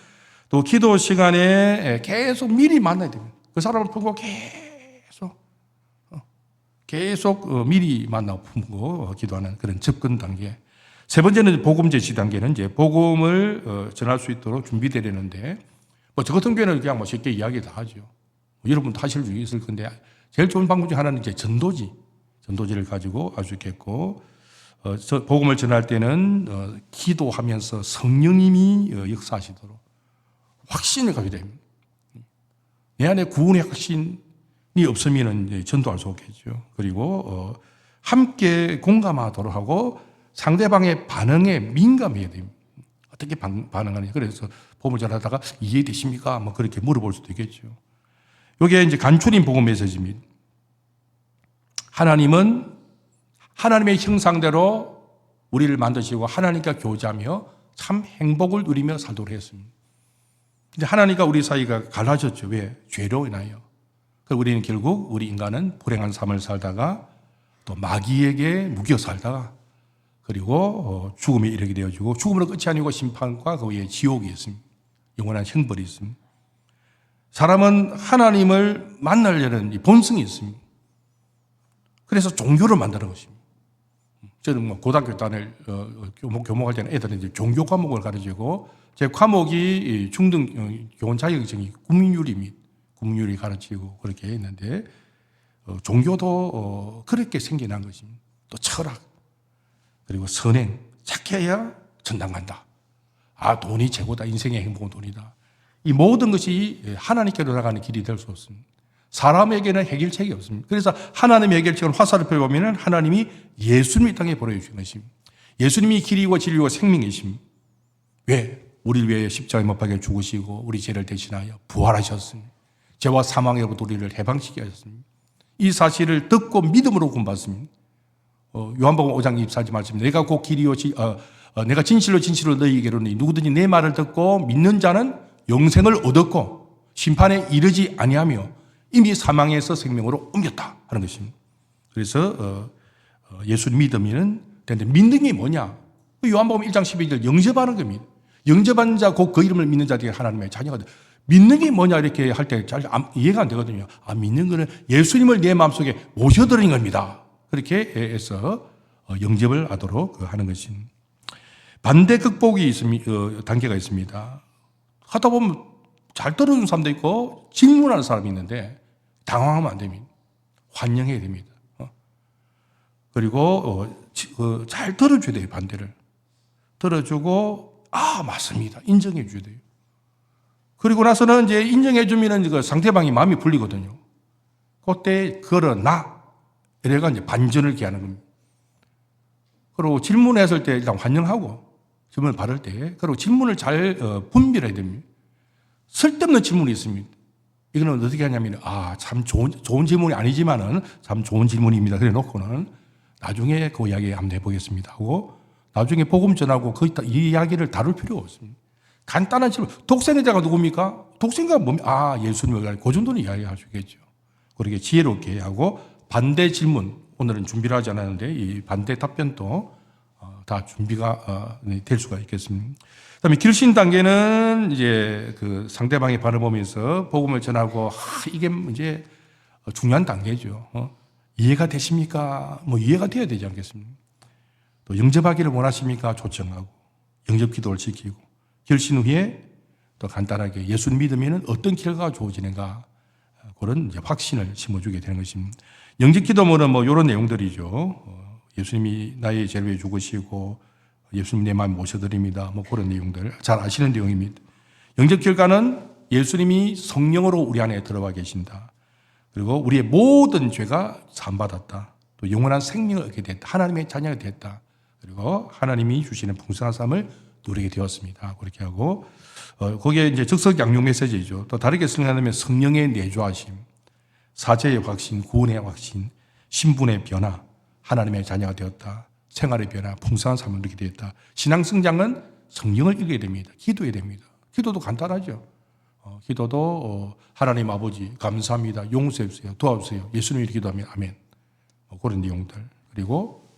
또 기도 시간에 계속 미리 만나야 됩니다. 그 사람을 품고 계속 미리 만나고 품고 기도하는 그런 접근 단계. 세 번째는 복음 제시 단계는 이제 복음을 전할 수 있도록 준비되려는데 뭐 저 같은 경우는 그냥 뭐 쉽게 이야기 다 하죠. 여러분도 하실 수 있을 건데 제일 좋은 방법 중 하나는 이제 전도지를 가지고 할 수 있겠고 복음을 전할 때는 기도하면서 성령님이 역사하시도록 확신을 가져야 됩니다. 내 안에 구원의 확신이 없으면 전도할 수 없겠죠. 그리고 함께 공감하도록 하고 상대방의 반응에 민감해야 됩니다. 어떻게 반응하느냐. 그래서 복음을 전하다가 이해되십니까? 뭐 그렇게 물어볼 수도 있겠죠. 이게 이제 간추린 복음 메시지입니다. 하나님은 하나님의 형상대로 우리를 만드시고 하나님과 교제하며 참 행복을 누리며 살도록 했습니다. 이제 하나님과 우리 사이가 갈라졌죠. 왜? 죄로 인하여. 그래서 우리는 결국 우리 인간은 불행한 삶을 살다가 또 마귀에게 묶여 살다가 그리고 죽음에 이르게 되어지고 죽음으로 끝이 아니고 심판과 그 위에 지옥이 있습니다. 영원한 형벌이 있습니다. 사람은 하나님을 만나려는 본성이 있습니다. 그래서 종교를 만드는 것입니다. 저는 뭐 고등학교 다닐 교목할 때는 애들은 이제 종교 과목을 가르치고 제 과목이 중등 교원 자격증이 국민윤리 가르치고 그렇게 했는데 종교도 그렇게 생겨난 것입니다. 또 철학 그리고 선행 착해야 전당 간다. 돈이 최고다. 인생의 행복은 돈이다. 이 모든 것이 하나님께로 나가는 길이 될 수 없습니다. 사람에게는 해결책이 없습니다. 그래서 하나님의 해결책을 화살을 펴보면 하나님이 예수님이 땅에 보내주신 것입니다. 예수님이 길이고 진리고 생명이십니다. 왜? 우리를 위해 십자가에 못 박혀 죽으시고 우리 죄를 대신하여 부활하셨습니다. 죄와 사망에로부터 우리를 해방시켜 하셨습니다. 이 사실을 듣고 믿음으로 구원받습니다. 요한복음 5장 24절 말씀, 내가 곧 길이요 내가 진실로 너희에게로 이르노니 누구든지 내 말을 듣고 믿는 자는 영생을 얻었고 심판에 이르지 아니하며 이미 사망에서 생명으로 옮겼다 하는 것입니다. 그래서 예수를 믿으면 되는데 믿는 게 뭐냐? 요한복음 1장 12절 영접하는 겁니다. 영접한 자 곧 그 이름을 믿는 자들이 하나님의 자녀가 돼. 믿는 게 뭐냐 이렇게 할 때 잘 이해가 안 되거든요. 믿는 거는 예수님을 내 마음속에 모셔드리는 겁니다. 그렇게 해서 영접을 하도록 하는 것입니다. 반대 극복이 단계가 있습니다. 하다 보면 잘 들어주는 사람도 있고 질문하는 사람이 있는데 당황하면 안 됩니다. 환영해야 됩니다. 그리고 잘 들어줘야 돼요. 반대를 들어주고 맞습니다. 인정해 줘야 돼요. 그리고 나서는 이제 인정해 주면은 그 상대방이 마음이 풀리거든요. 그때 그러나 이래가 이제 반전을 기하는 겁니다. 그리고 질문했을 때 일단 환영하고 질문을 받을 때 그리고 질문을 잘 분별해야 됩니다. 쓸데없는 질문이 있습니다. 이거는 어떻게 하냐면 참 좋은 질문이 아니지만은 참 좋은 질문입니다. 그래 놓고는 나중에 그 이야기 한번 해보겠습니다 하고 나중에 복음 전하고 이 이야기를 다룰 필요가 없습니다. 간단한 질문. 독생자가 누굽니까? 독생자가 뭡니까? 예수님을 그 정도는 이야기할 수 있겠죠. 그렇게 지혜롭게 하고 반대 질문. 오늘은 준비를 하지 않았는데 이 반대 답변도 다 준비가 될 수가 있겠습니다. 그다음에 결신 단계는 이제 그 상대방의 반을 보면서 복음을 전하고 이게 이제 중요한 단계죠. 이해가 되십니까? 이해가 돼야 되지 않겠습니까? 또 영접하기를 원하십니까? 초청하고 영접 기도를 지키고 결신 후에 또 간단하게 예수를 믿으면 어떤 결과가 주어지는가 그런 이제 확신을 심어주게 되는 것입니다. 영접 기도문은 이런 내용들이죠. 예수님이 나의 죄를 위해 죽으시고 예수님 내 마음 모셔드립니다. 그런 내용들 잘 아시는 내용입니다. 영접 결과는 예수님이 성령으로 우리 안에 들어와 계신다. 그리고 우리의 모든 죄가 사함받았다. 또 영원한 생명을 얻게 됐다. 하나님의 자녀가 됐다. 그리고 하나님이 주시는 풍성한 삶을 누리게 되었습니다. 그렇게 하고 거기에 이제 즉석양육 메시지죠. 또 다르게 설명하면 성령의 내주하심, 사죄의 확신, 구원의 확신, 신분의 변화, 하나님의 자녀가 되었다. 생활의 변화, 풍성한 삶을 누리게 되었다. 신앙 성장은 성령을 읽어야 됩니다. 기도해야 됩니다. 기도도 간단하죠. 기도도 하나님 아버지 감사합니다. 용서해 주세요. 도와주세요. 예수님이 기도하면 아멘. 그런 내용들. 그리고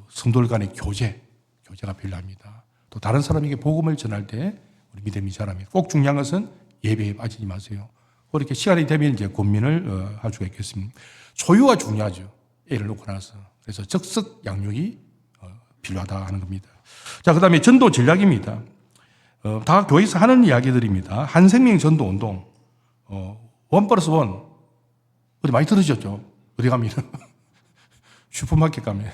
성도들 간의 교제가 필요합니다. 또 다른 사람에게 복음을 전할 때 우리 믿음이 자랍니다. 꼭 중요한 것은 예배에 빠지지 마세요. 그렇게 시간이 되면 이제 고민을 할 수가 있겠습니다. 소유가 중요하죠. 애를 놓고 나서. 그래서 적석 양육이 필요하다 하는 겁니다. 자, 그 다음에 전도 전략입니다. 다 교회에서 하는 이야기들입니다. 한생명 전도 운동. 1+1. 어디 많이 들으셨죠? 어디 가면? 슈퍼마켓 가면.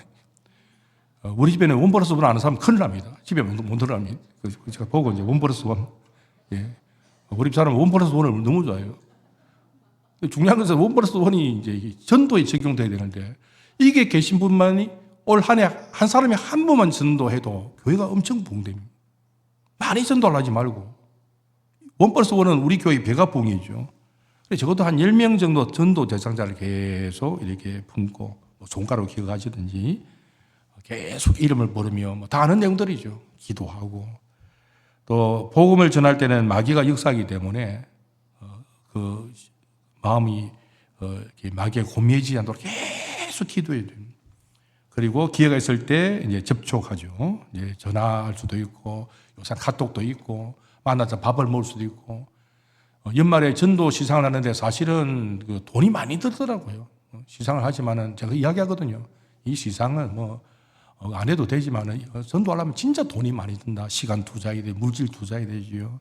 우리 집에는 1+1 아는 사람 큰일 납니다. 집에 못 들어갑니다. 제가 보고 이제 1+1. 예. 우리 집 사람은 1+1을 너무 좋아해요. 중요한 것은 1+1이 이제 전도에 적용돼야 되는데, 이게 계신 분만이 올 한 해 한 사람이 한 번만 전도해도 교회가 엄청 부흥됩니다. 많이 전도를 하지 말고. 1+1은 우리 교회 배가 부흥이죠. 적어도 한 10명 정도 전도 대상자를 계속 이렇게 품고, 손가락으로 기억하시든지, 계속 이름을 부르며, 다 아는 내용들이죠. 기도하고. 또, 복음을 전할 때는 마귀가 역사하기 때문에, 그 마음이, 마귀에 고미해지지 않도록 계속 기도해야 됩니다. 그리고 기회가 있을 때 이제 접촉하죠. 이제 전화할 수도 있고, 요새 카톡도 있고, 만나서 밥을 먹을 수도 있고, 연말에 전도 시상을 하는데 사실은 그 돈이 많이 들더라고요. 시상을 하지만은 제가 이야기하거든요. 이 시상은 안 해도 되지만은 전도하려면 진짜 돈이 많이 든다. 시간 투자해야 돼, 물질 투자해야 되지요.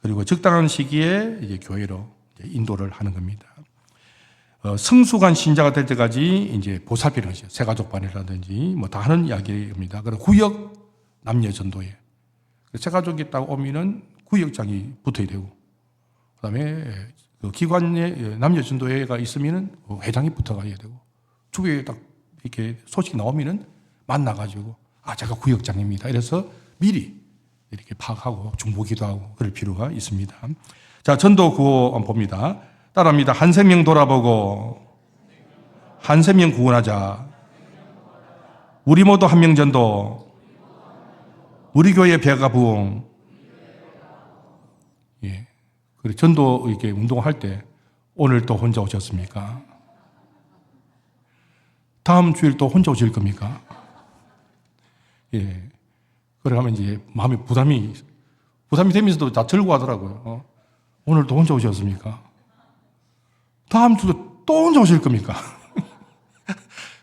그리고 적당한 시기에 이제 교회로 이제 인도를 하는 겁니다. 성숙한 신자가 될 때까지 이제 보살피는 것이죠. 새가족반이라든지 다 하는 이야기입니다. 그리고 구역 남녀 전도회. 새가족이 딱 오면은 구역장이 붙어야 되고, 그다음에 그 기관에 남녀 전도회가 있으면은 회장이 붙어가야 되고, 주변에 딱 이렇게 소식이 나오면은 만나가지고 제가 구역장입니다. 이래서 미리 이렇게 파악하고 중보기도 하고 그럴 필요가 있습니다. 자, 전도 구호 한번 봅니다. 따라합니다. 한 생명 돌아보고 한 생명 구원하자. 우리 모두 한 명 전도. 우리 교회 배가 부흥. 예. 그리고 전도 이렇게 운동할 때 오늘 또 혼자 오셨습니까? 다음 주일 또 혼자 오실 겁니까? 예. 그러면 이제 마음에 부담이 되면서도 다 들고 하더라고요. 오늘도 혼자 오셨습니까? 다음 주도 또 혼자 오실 겁니까?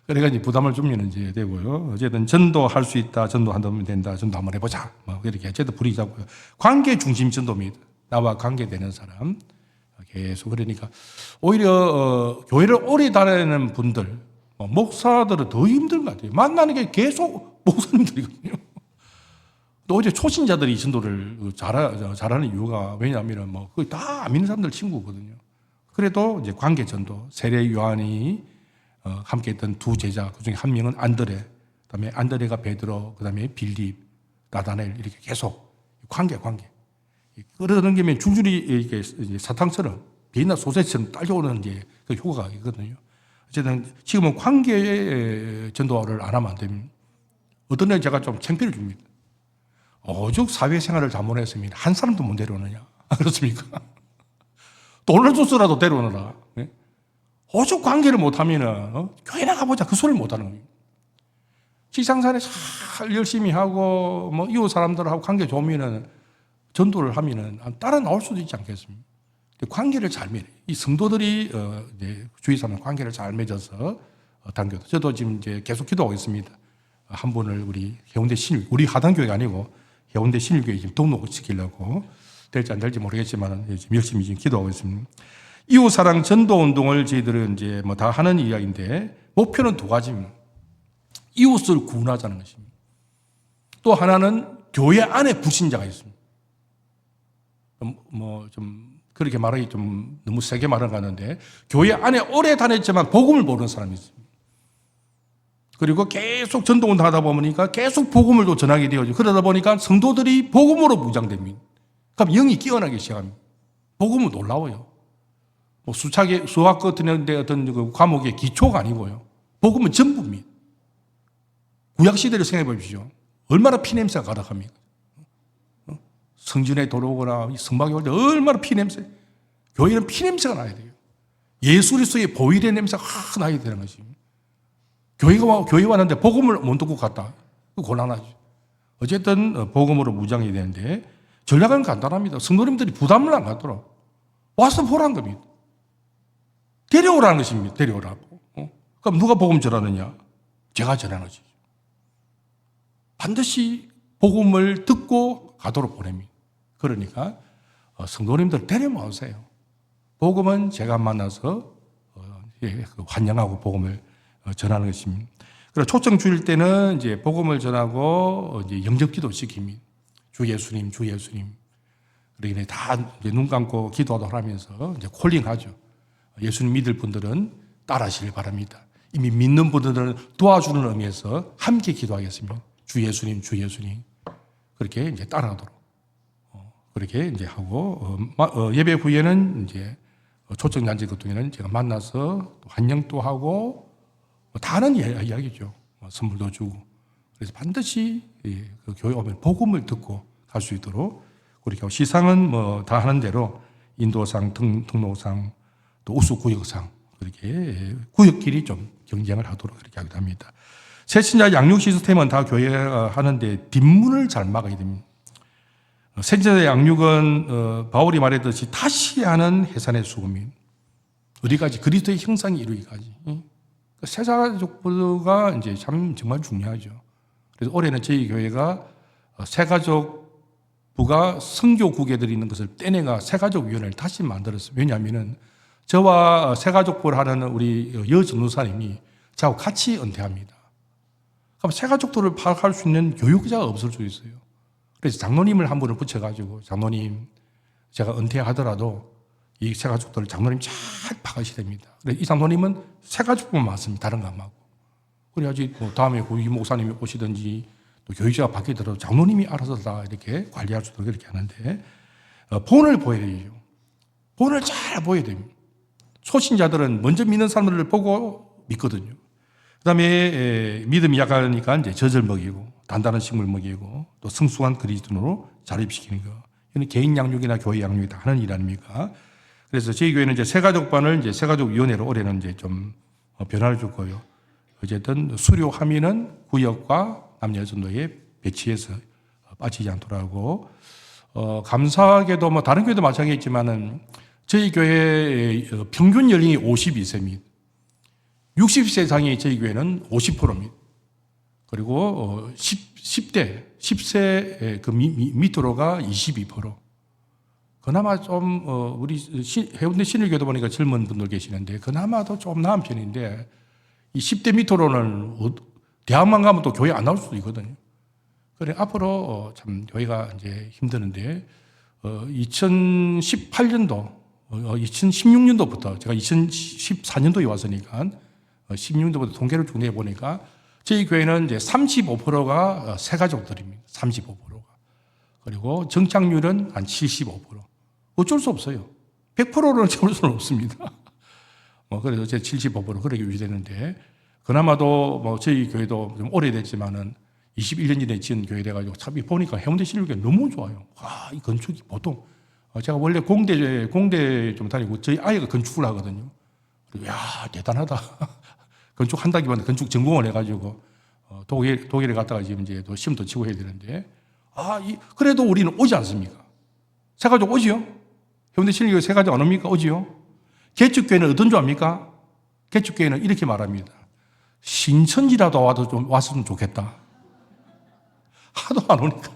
그래가 이제 부담을 주면 이제 되고요. 어쨌든 전도할 수 있다, 전도한다면 된다, 전도 한번 해보자. 이렇게 어쨌든 분위기자고요. 관계 중심 전도입니다. 나와 관계되는 사람. 계속 그러니까 오히려 교회를 오래 다니는 분들, 목사들은 더 힘든 것 같아요. 만나는 게 계속 목사님들이거든요. 또 이제 초신자들이 전도를 잘하는 이유가 왜냐하면 거의 다 안 믿는 사람들 친구거든요. 그래도 이제 관계 전도, 세례 요한이 함께 했던 두 제자, 그 중에 한 명은 안드레, 그다음에 안드레가 베드로, 그다음에 빌립, 나다넬 이렇게 계속 관계. 그러는 게 줄줄이 이렇게 사탕처럼 비엔나 소세지처럼 딸려오는 이제 그 효과가 있거든요. 어쨌든 지금은 관계 전도를 안 하면 안 됩니다. 어떤 날 제가 좀 창피를 줍니다. 오죽 사회생활을 잘못했으면 한 사람도 못 데려오느냐. 그렇습니까? 돈을 줬어라도 데려오느라. 오죽 관계를 못하면 교회 나가보자 그 소리를 못하는 겁니다. 시장산에 잘 열심히 하고 이웃 사람들하고 관계 좋으면 전도를 하면 따라 나올 수도 있지 않겠습니까? 관계를 잘 맺어요. 이 성도들이 이제 주위 사람 관계를 잘 맺어서 당겨도. 저도 지금 이제 계속 기도하고 있습니다. 한 분을 우리 해운대 신일, 우리 하단교회가 아니고 해운대 신일교회 지금 등록시키려고 될지 안 될지 모르겠지만 지금 열심히 지금 기도하고 있습니다. 이웃사랑 전도운동을 저희들은 이제 다 하는 이야기인데 목표는 두 가지입니다. 이웃을 구원하자는 것입니다. 또 하나는 교회 안에 불신자가 있습니다. 좀 그렇게 말하기 좀 너무 세게 말은 가는데 교회 안에 오래 다녔지만 복음을 모르는 사람이 있습니다. 그리고 계속 전도운동 하다 보니까 계속 복음을 또 전하게 되어지고 그러다 보니까 성도들이 복음으로 무장됩니다. 그럼 영이 깨어나기 시작합니다. 복음은 놀라워요. 수학 같은 데 어떤 그 과목의 기초가 아니고요. 복음은 전부입니다. 구약시대를 생각해 보십시오. 얼마나 피냄새가 가득합니까? 성전에 들어오거나 성막에 올 때 얼마나 피냄새. 교회는 피냄새가 나야 돼요. 예수 그리스도의 보혈의 냄새가 확 나야 되는 것입니다. 교회 왔는데 복음을 못 듣고 갔다. 곤란하죠. 어쨌든 복음으로 무장이 되는데 전략은 간단합니다. 성도님들이 부담을 안 갖도록 와서 보라는 겁니다. 데려오라는 것입니다. 데려오라고. 그럼 누가 복음 전하느냐? 제가 전하는 것이죠. 반드시 복음을 듣고 가도록 보냅니다. 그러니까 성도님들 데려오세요. 복음은 제가 만나서 환영하고 복음을 전하는 것입니다. 그리고 초청 주일 때는 이제 복음을 전하고 이제 영접기도 시킵니다. 주 예수님, 주 예수님. 그러니 다 눈 감고 기도하도록 하면서 이제 콜링하죠. 예수님 믿을 분들은 따라하시길 바랍니다. 이미 믿는 분들은 도와주는 의미에서 함께 기도하겠습니다. 주 예수님, 주 예수님. 그렇게 이제 따라하도록. 그렇게 이제 하고, 예배 후에는 이제 초청잔치 같은 경우에는 제가 만나서 환영도 하고, 다 하는 이야기죠. 선물도 주고. 그래서 반드시 그 교회 오면 복음을 듣고 갈 수 있도록 그렇게 하고, 시상은 다 하는 대로 인도상, 등록상, 또 우수구역상, 그렇게 구역끼리 좀 경쟁을 하도록 그렇게 하기도 합니다. 새신자 양육 시스템은 다 교회가 하는데 뒷문을 잘 막아야 됩니다. 새신자 양육은 바울이 말했듯이 다시 하는 해산의 수금입니다. 어디까지? 그리스도의 형상이 이루기까지. 새가족부가 이제 정말 중요하죠. 그래서 올해는 저희 교회가 새가족부가 성교국에 들이는 것을 떼내가 새가족위원회를 다시 만들었어요. 왜냐하면은 저와 새가족부를 하는 우리 여전도사님이 저하고 같이 은퇴합니다. 그럼 새가족들을 파악할 수 있는 교육자가 없을 수 있어요. 그래서 장로님을 한 분을 붙여가지고 장로님 제가 은퇴하더라도 이 새가족들을 장로님 잘 파악하셔야 됩니다. 그래서 이 장로님은 새가족부만 맞습니다. 다른 거 안 맞고. 그래야지 뭐 다음에 이 목사님이 오시든지 또 교육자가 바뀌더라도 장로님이 알아서 다 이렇게 관리할 수 있도록 그렇게 하는데 본을 보여야 되죠. 본을 잘 보여야 됩니다. 초신자들은 먼저 믿는 사람들을 보고 믿거든요. 그 다음에 믿음이 약하니까 이제 젖을 먹이고 단단한 식물 먹이고 또 성숙한 그리스도인으로 자립시키는 거. 이건 개인 양육이나 교회 양육이 다 하는 일 아닙니까? 그래서 저희 교회는 이제 새가족반을 이제 새가족위원회로 올해는 이제 좀 변화를 줄 거예요. 어쨌든 수료 함의는 구역과 남녀전도에 배치해서 빠지지 않도록 하고, 감사하게도 뭐 다른 교회도 마찬가지겠지만은 저희 교회의 평균 연령이 52세입니다. 60세 이상이 저희 교회는 50%입니다. 그리고 10세 그 밑으로가 22%. 그나마 좀 우리 해운대 신일교도 보니까 젊은 분들 계시는데 그나마도 좀 나은 편인데 이 10대 밑으로는 대학만 가면 또 교회 안 나올 수도 있거든요. 그래 앞으로 참 교회가 이제 힘드는데 2018년도 2016년도부터 제가 2014년도에 왔으니까 16년도부터 통계를 쭉 내보니까 저희 교회는 이제 35%가 새가족들입니다. 35%가. 그리고 정착률은 한 75%. 어쩔 수 없어요. 100%는 채울 수는 없습니다. 그래서 제 75% 그렇게 유지되는데 그나마도 뭐 저희 교회도 좀 오래됐지만은 21년 전에 지은 교회 돼가지고 참 보니까 해운대 신일교회 너무 좋아요. 와, 이 건축이 보통 제가 원래 공대 좀 다니고 저희 아이가 건축을 하거든요. 야, 대단하다. 건축한다기보다 건축 전공을 해가지고 독일에 갔다가 지금 이제 또 시험도 치고 해야 되는데 그래도 우리는 오지 않습니까? 새가족 오지요? 해운대 신일교회 새가족 안 옵니까? 오지요? 개축교회는 어떤 줄 압니까? 개축교회는 이렇게 말합니다. 신천지라도 와도 좀 왔으면 좋겠다. 하도 안 오니까.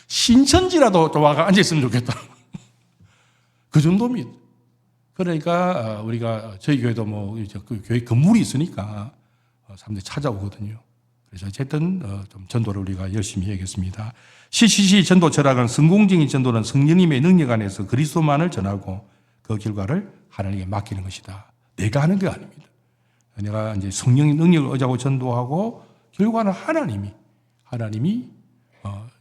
신천지라도 좀 와가 앉아있으면 좋겠다. 그 정도입니다. 그러니까 우리가 저희 교회도 뭐 그 교회 건물이 있으니까 사람들이 찾아오거든요. 그래서 어쨌든 좀 전도를 우리가 열심히 해야겠습니다. CCC 전도 철학은 성공적인 전도는 성령님의 능력 안에서 그리스도만을 전하고 그 결과를 하나님께 맡기는 것이다. 내가 하는 게 아닙니다. 내가 이제 성령의 능력을 의지하고 전도하고 결과는 하나님이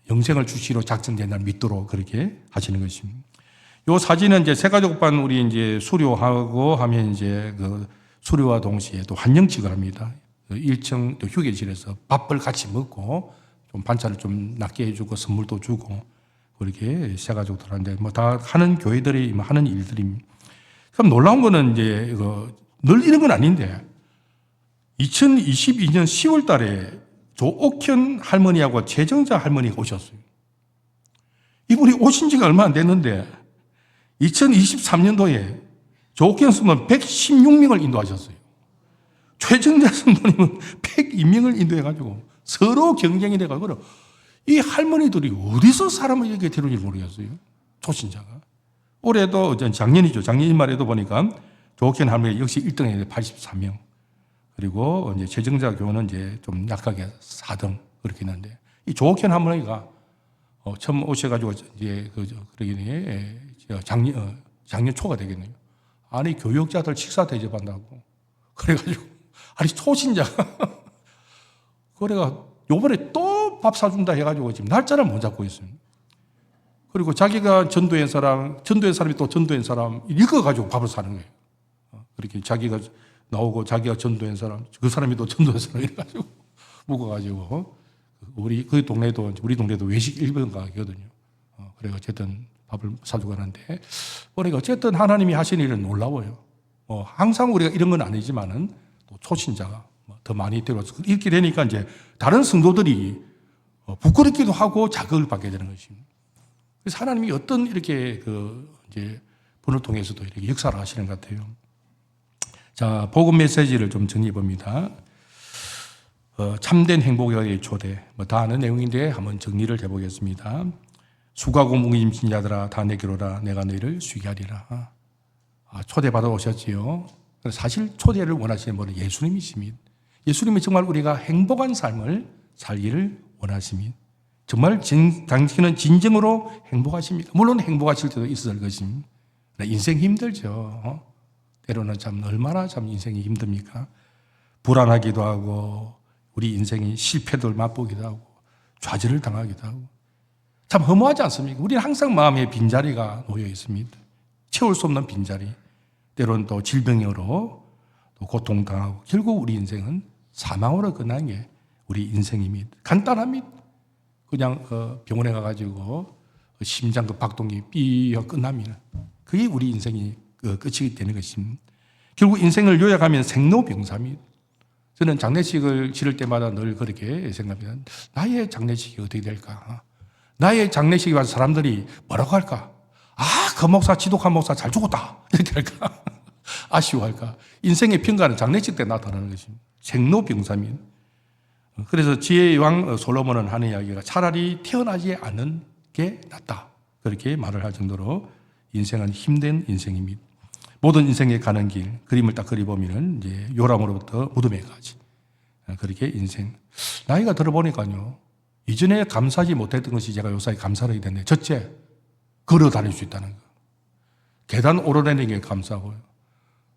영생을 주시로 작정된 날 믿도록 그렇게 하시는 것입니다. 요 사진은 이제 새가족반 우리 이제 수료하고 하면 이제 그 수료와 동시에 또 환영식을 합니다. 1층 또 휴게실에서 밥을 같이 먹고 좀 반찬을 좀 낮게 해주고 선물도 주고 그렇게 새가족들한테 뭐 다 하는 교회들이 하는 일들입니다. 그럼 놀라운 거는 이제 늘 이런 건 아닌데 2022년 10월 달에 조옥현 할머니하고 최정자 할머니가 오셨어요. 이분이 오신 지가 얼마 안 됐는데 2023년도에 조옥현 성도는 116명을 인도하셨어요. 최정자 성도님은 102명을 인도해가지고 서로 경쟁이 돼가지고 이 할머니들이 어디서 사람을 이렇게 데려올지 모르겠어요. 초신자가. 올해도 작년이죠. 작년 말에도 보니까 조옥현 할머니 역시 1등에 84명. 그리고 이제 최정자 교원은 이제 좀 약하게 4등 그렇게 했는데 이 조옥현 할머니가 처음 오셔가지고 이제 그러기에 작년 초가 되겠네요. 아니 교육자들 식사 대접한다고 그래가지고 아니 초신자가 그래가 요번에 또 밥 사준다 해가지고 지금 날짜를 못 잡고 있습니다. 그리고 자기가 전도한 사람이 또 전도한 사람 읽어가지고 밥을 사는 거예요. 그렇게 자기가 나오고 자기가 전도한 사람, 그 사람이 또 전도한 사람 이래가지고 묶어가지고 우리 동네도 외식 1번가 하거든요. 그래 어쨌든 밥을 사주고 하는데 그러니까 어쨌든 하나님이 하신 일은 놀라워요. 항상 우리가 이런 건 아니지만은 또 초신자가 더 많이 데려와서 이렇게 되니까 이제 다른 성도들이 부끄럽기도 하고 자극을 받게 되는 것입니다. 그래서 하나님이 어떤 이렇게 이제 분을 통해서도 이렇게 역사를 하시는 것 같아요. 자, 복음 메시지를 좀 정리해 봅니다. 참된 행복의 초대, 다 아는 내용인데 한번 정리를 해보겠습니다. 수고하고 무거운 짐진 자들아 다 내게로라 내가 너희를 쉬게 하리라. 초대받아 오셨지요. 사실 초대를 원하시는 분은 예수님이십니다. 예수님이 정말 우리가 행복한 삶을 살기를 원하십니다. 정말 당신은 진정으로 행복하십니까? 물론 행복하실 때도 있을 것입니다. 인생 힘들죠. 때로는 참 얼마나 참 인생이 힘듭니까? 불안하기도 하고 우리 인생이 실패를 맛보기도 하고 좌절을 당하기도 하고 참 허무하지 않습니까? 우리는 항상 마음에 빈자리가 놓여 있습니다. 채울 수 없는 빈자리. 때로는 또 질병으로 또 고통당하고 결국 우리 인생은 사망으로 끝난 게 우리 인생입니다. 간단합니다. 그냥 병원에 가가지고 심장급 박동이 삐어 끝납니다. 그게 우리 인생이 끝이 되는 것입니다. 결국 인생을 요약하면 생로병사입니다. 저는 장례식을 치를 때마다 늘 그렇게 생각합니다. 나의 장례식이 어떻게 될까? 나의 장례식에 와서 사람들이 뭐라고 할까? 그 목사, 지독한 목사 잘 죽었다. 이렇게 할까? 아쉬워할까? 인생의 평가는 장례식 때 나타나는 것입니다. 생로병사입니다. 그래서 지혜의 왕 솔로몬은 하는 이야기가 차라리 태어나지 않는 게 낫다. 그렇게 말을 할 정도로 인생은 힘든 인생입니다. 모든 인생에 가는 길, 그림을 딱 그려보면 이제 요람으로부터 무덤에까지. 그렇게 인생. 나이가 들어보니까요. 이전에 감사하지 못했던 것이 제가 요사이 감사를 하게 됐네요. 첫째, 걸어 다닐 수 있다는 거. 계단 오르내리는 게 감사하고요.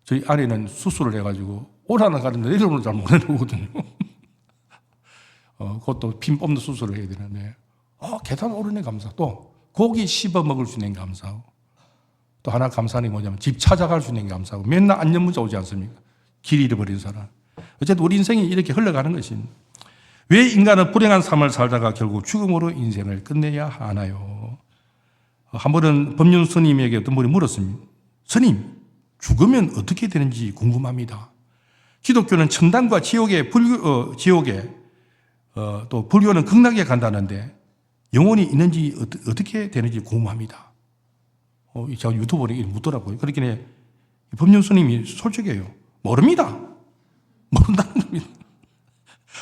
저희 아내는 수술을 해가지고 오르나가는데 내려오는 잘 못 내려오거든요. 그것도 핀 뽑는 수술을 해야 되는데, 계단 오르는 감사. 또 고기 씹어 먹을 수 있는 게 감사하고. 또 하나 감사한 게 뭐냐면 집 찾아갈 수 있는 게 감사하고. 맨날 안녕 문자 오지 않습니까? 길 잃어버린 사람. 어쨌든 우리 인생이 이렇게 흘러가는 것입니다. 왜 인간은 불행한 삶을 살다가 결국 죽음으로 인생을 끝내야 하나요? 한 번은 법륜 스님에게 어떤 분이 물었습니다. 스님, 죽으면 어떻게 되는지 궁금합니다. 기독교는 천당과 지옥에 또 불교는 극락에 간다는데 영혼이 있는지 어떻게 되는지 궁금합니다. 제가 유튜브에 묻더라고요. 그렇긴 법륜 스님이 솔직해요. 모릅니다. 모른다는 겁니다.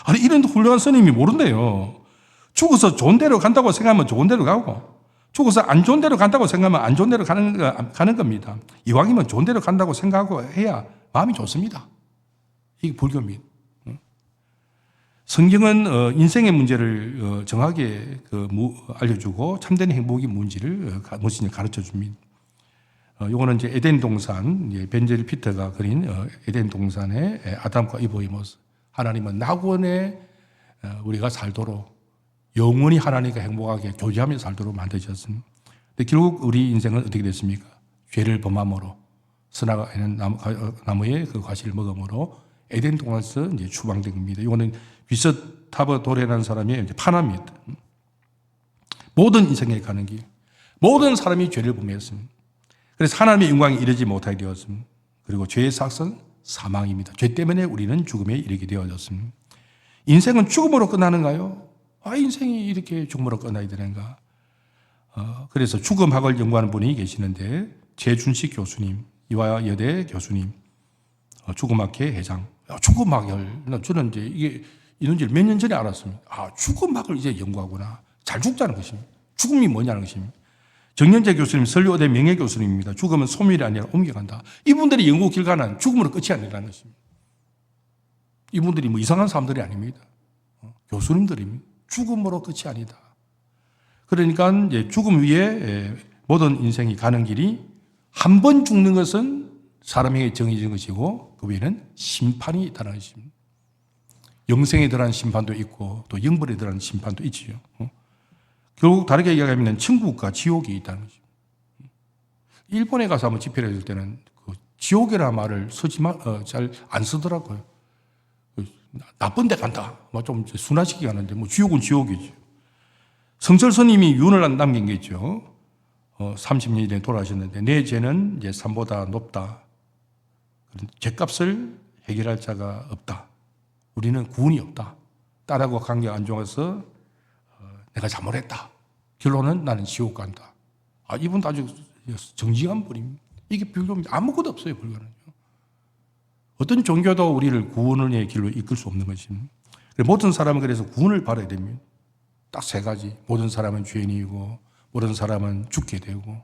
아니, 이런 훌륭한 스님이 모른대요. 죽어서 좋은 데로 간다고 생각하면 좋은 데로 가고, 죽어서 안 좋은 데로 간다고 생각하면 안 좋은 데로 가는 겁니다. 이왕이면 좋은 데로 간다고 생각하고 해야 마음이 좋습니다. 이게 불교입니다. 성경은 인생의 문제를 정확하게 알려주고 참된 행복의 문제를 가르쳐 줍니다. 요거는 이제 에덴 동산, 벤젤 피터가 그린 에덴 동산의 아담과 이브의 모습. 하나님은 낙원에 우리가 살도록 영원히 하나님과 행복하게 교제하며 살도록 만드셨습니다. 근데 결국 우리 인생은 어떻게 됐습니까? 죄를 범함으로 선악과 나무의 그 과실을 먹음으로 에덴 동산에서 이제 추방된 겁니다. 이거는 비스타버 도레라는 사람이 이제 파나입니다. 모든 인생에 가는 길, 모든 사람이 죄를 범했습니다. 그래서 하나님의 영광에 이르지 못하게 되었습니다. 그리고 죄의 삭은 사망입니다. 죄 때문에 우리는 죽음에 이르게 되어졌습니다. 인생은 죽음으로 끝나는가요? 인생이 이렇게 죽음으로 끝나야 되는가? 그래서 죽음학을 연구하는 분이 계시는데 최준식 교수님, 이화여대 교수님, 죽음학회 회장. 죽음학을 저는 이제 이게 있는지를 몇 년 전에 알았습니다. 죽음학을 이제 연구하구나. 잘 죽자는 것입니다. 죽음이 뭐냐는 것입니다. 정연재 교수님, 설교대 명예교수님입니다. 죽음은 소멸이 아니라 옮겨간다. 이분들이 연구 결과는 죽음으로 끝이 아니라는 것입니다. 이분들이 뭐 이상한 사람들이 아닙니다. 교수님들입니다. 죽음으로 끝이 아니다. 그러니까 이제 죽음 위에 모든 인생이 가는 길이 한 번 죽는 것은 사람에게 정해진 것이고 그 위에는 심판이 있다는 것입니다. 영생에 대한 심판도 있고 또 영벌에 대한 심판도 있지요. 결국 다르게 이야기하면 천국과 지옥이 있다는 것입니다. 일본에 가서 한번 집회를 했을 때는 그 지옥이라는 말을 잘 안 쓰더라고요. 나쁜 데 간다. 좀 순화시키 가는데 지옥은 지옥이죠. 성철 스님이 유언을 남긴 게 있죠. 30년 전에 돌아가셨는데 내 죄는 이제 산보다 높다. 죄값을 해결할 자가 없다. 우리는 구원이 없다. 딸하고 관계가 안 좋아서 내가 잘못했다. 결론은 나는 지옥 간다. 이분도 아주 정직한 분입니다. 이게 불교입니다. 아무것도 없어요, 불교는. 어떤 종교도 우리를 구원의 길로 이끌 수 없는 것입니다. 모든 사람은 그래서 구원을 받아야 됩니다. 딱 세 가지. 모든 사람은 죄인이고, 모든 사람은 죽게 되고,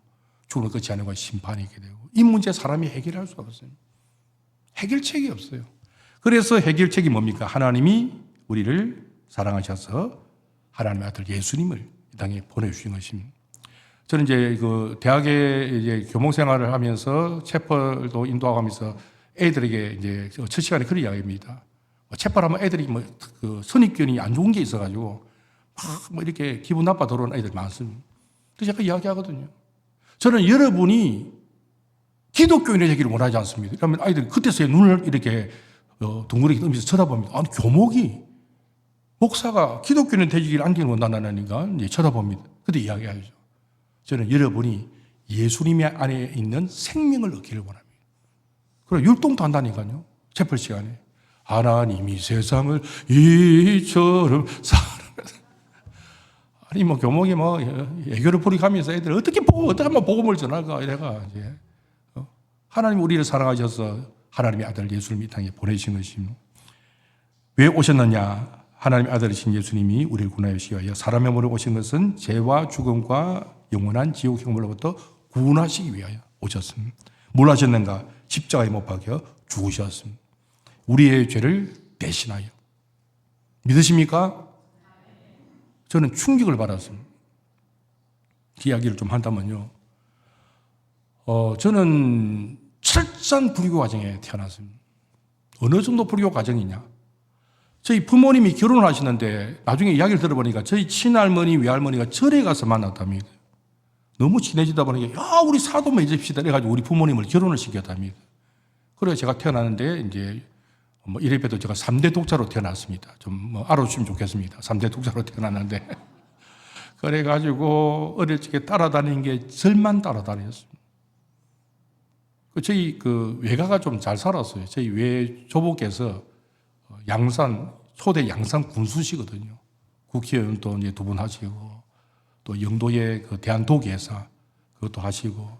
죽는 끝이 아니고 심판이 있게 되고. 이 문제 사람이 해결할 수가 없어요. 해결책이 없어요. 그래서 해결책이 뭡니까? 하나님이 우리를 사랑하셔서 하나님의 아들 예수님을 이 땅에 보내주신 것입니다. 저는 이제 그 대학에 이제 교목 생활을 하면서 채플도 인도하고 하면서 애들에게 이제 첫 시간에 그런 이야기입니다. 채플하면 애들이 뭐 그 선입견이 안 좋은 게 있어가지고 막 뭐 이렇게 기분 나빠 들어오는 애들 많습니다. 그래서 제가 이야기하거든요. 저는 여러분이 기독교인의 얘기를 원하지 않습니다. 그러면 아이들이 그때서야 눈을 이렇게 둥그렇게 뜨면서 쳐다봅니다. 아니, 교목이 목사가 기독교인의 되기를 안기는 원한다니까 이제 쳐다봅니다. 그때 이야기하죠. 저는 여러분이 예수님의 안에 있는 생명을 얻기를 원합니다. 그리고 율동도 한다니까요. 채플 시간에. 하나님이 세상을 이처럼 아니, 뭐, 교목이 뭐, 애교를 부리가면서 애들 어떻게 하면 복음을 전할까, 이래가, 이제. 하나님 우리를 사랑하셔서 하나님의 아들 예수님을 이 땅에 보내신 것입니다. 왜 오셨느냐? 하나님의 아들이신 예수님이 우리를 구원하시기 위하여 사람의 몸으로 오신 것은 죄와 죽음과 영원한 지옥 형벌로부터 구원하시기 위하여 오셨습니다. 뭘 하셨는가? 십자가에 못 박혀 죽으셨습니다. 우리의 죄를 대신하여. 믿으십니까? 저는 충격을 받았습니다. 그 이야기를 좀 한다면요. 저는 철저한 불교 가정에 태어났습니다. 어느 정도 불교 가정이냐? 저희 부모님이 결혼을 하시는데 나중에 이야기를 들어보니까 저희 친할머니, 외할머니가 절에 가서 만났답니다. 너무 친해지다 보니까 야, 우리 사도 맺읍시다 이래가지고 우리 부모님을 결혼을 시켰답니다. 그래서 제가 태어나는데 이제 뭐 이래봬도 제가 3대 독자로 태어났습니다. 좀 뭐 알아주시면 좋겠습니다. 3대 독자로 태어났는데 그래가지고 어릴 적에 따라다니는 게 절만 따라다녔습니다. 저희 그 외가가 좀 잘 살았어요. 저희 외조부께서 양산 초대 양산 군수시거든요. 국회의원도 이제 2분 하시고 또 영도의 그 대한도기회사 그것도 하시고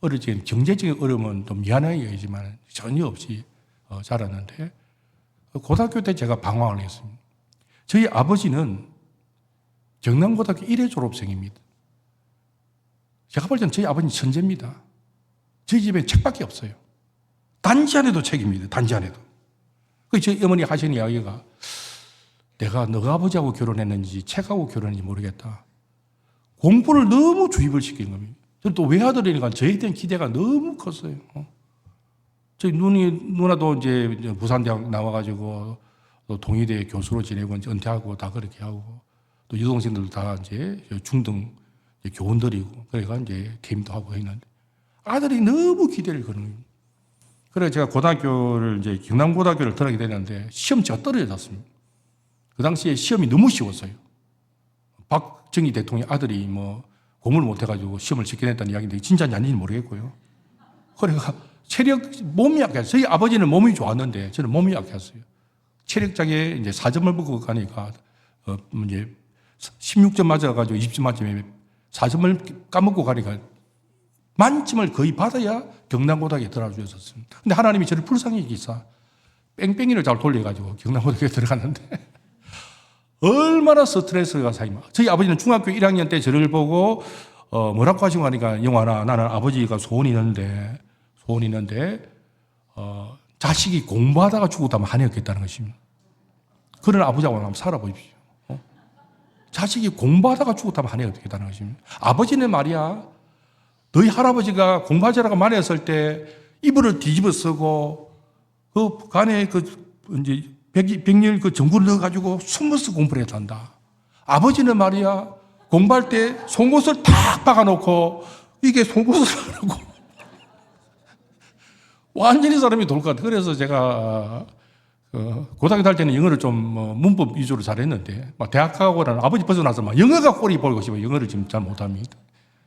어릴 적에 경제적인 어려움은 또 미안하게 얘기지만 전혀 없이 자랐는데 고등학교 때 제가 방황을 했습니다. 저희 아버지는 경남고등학교 1회 졸업생입니다. 제가 볼 때는 저희 아버지는 천재입니다. 저희 집에 책밖에 없어요. 단지 안에도 책입니다. 단지 안에도. 저희 어머니 하시는 이야기가 내가 너가 아버지하고 결혼했는지 책하고 결혼했는지 모르겠다. 공부를 너무 주입을 시킨 겁니다. 저는 또 외아들이니까 저에 대한 기대가 너무 컸어요. 저희 누나도 이제 부산대학 나와가지고 또 동의대 교수로 지내고 이제 은퇴하고 다 그렇게 하고 또 여동생들도 다 이제 중등 교원들이고 그래가 이제 퇴임도 하고 했는데 아들이 너무 기대를 거는 거예요. 그래서 제가 고등학교를 이제 경남고등학교를 들어가게 되는데 시험지가 떨어졌습니다. 그 당시에 시험이 너무 쉬웠어요. 박정희 대통령 아들이 뭐 공부를 못해가지고 시험을 지켜냈다는 이야기인데 진짜인지 아닌지 모르겠고요. 그래가 몸이 약했어요. 저희 아버지는 몸이 좋았는데 저는 몸이 약했어요. 체력장애 이제 4점을 먹고 가니까 이제 16점 맞아가지고 20점 만점에 4점을 까먹고 가니까 만점을 거의 받아야 경남고등학교에 들어갈 수 있었습니다. 근데 하나님이 저를 불쌍히 기사 뺑뺑이를 잘 돌려가지고 경남고등학교에 들어갔는데 얼마나 스트레스가 쌓이면 저희 아버지는 중학교 1학년 때 저를 보고 뭐라고 하시고 하니까 영화나 나는 아버지가 소원이 있는데 자식이 공부하다가 죽었다면 한해 없겠다는 것입니다. 그런 아버지하고 한번 살아보십시오. 자식이 공부하다가 죽었다면 한해 없겠다는 것입니다. 아버지는 말이야 너희 할아버지가 공부하자라고 말했을 때 이불을 뒤집어 쓰고 그 간에 그 이제 백일 그 전구를 넣어가지고 숨어서 공부를 했단다. 아버지는 말이야 공부할 때 송곳을 탁 박아놓고 이게 송곳을 하라고 완전히 사람이 돌 것 같아. 그래서 제가 고등학교 다닐 때는 영어를 좀 문법 위주로 잘했는데 막 대학 가고는 아버지 벗어나서 막 영어가 꼬리 보이고 싶어요. 영어를 지금 잘 못합니다.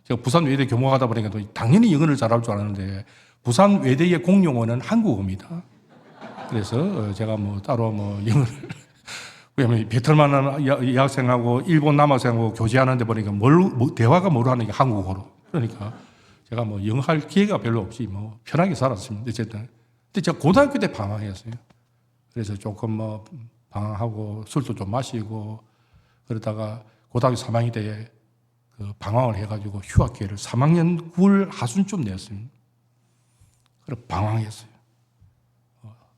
제가 부산 외대 교목하다 보니까 당연히 영어를 잘할 줄 알았는데 부산 외대의 공용어는 한국어입니다. 그래서 제가 뭐 따로 뭐 영어를 왜냐면 베트남 여학생하고 일본 남학생하고 교제하는데 보니까 대화가 뭐로 하는 게 한국어로. 그러니까 제가 뭐 영어 할 기회가 별로 없이 뭐 편하게 살았습니다. 어쨌든 근데 제가 고등학교 때 방황했어요. 그래서 조금 뭐 방황하고 술도 좀 마시고 그러다가 고등학교 3학년 때 그 방황을 해가지고 휴학 기회를 3학년 9월 하순쯤 냈습니다. 그래서 방황했어요.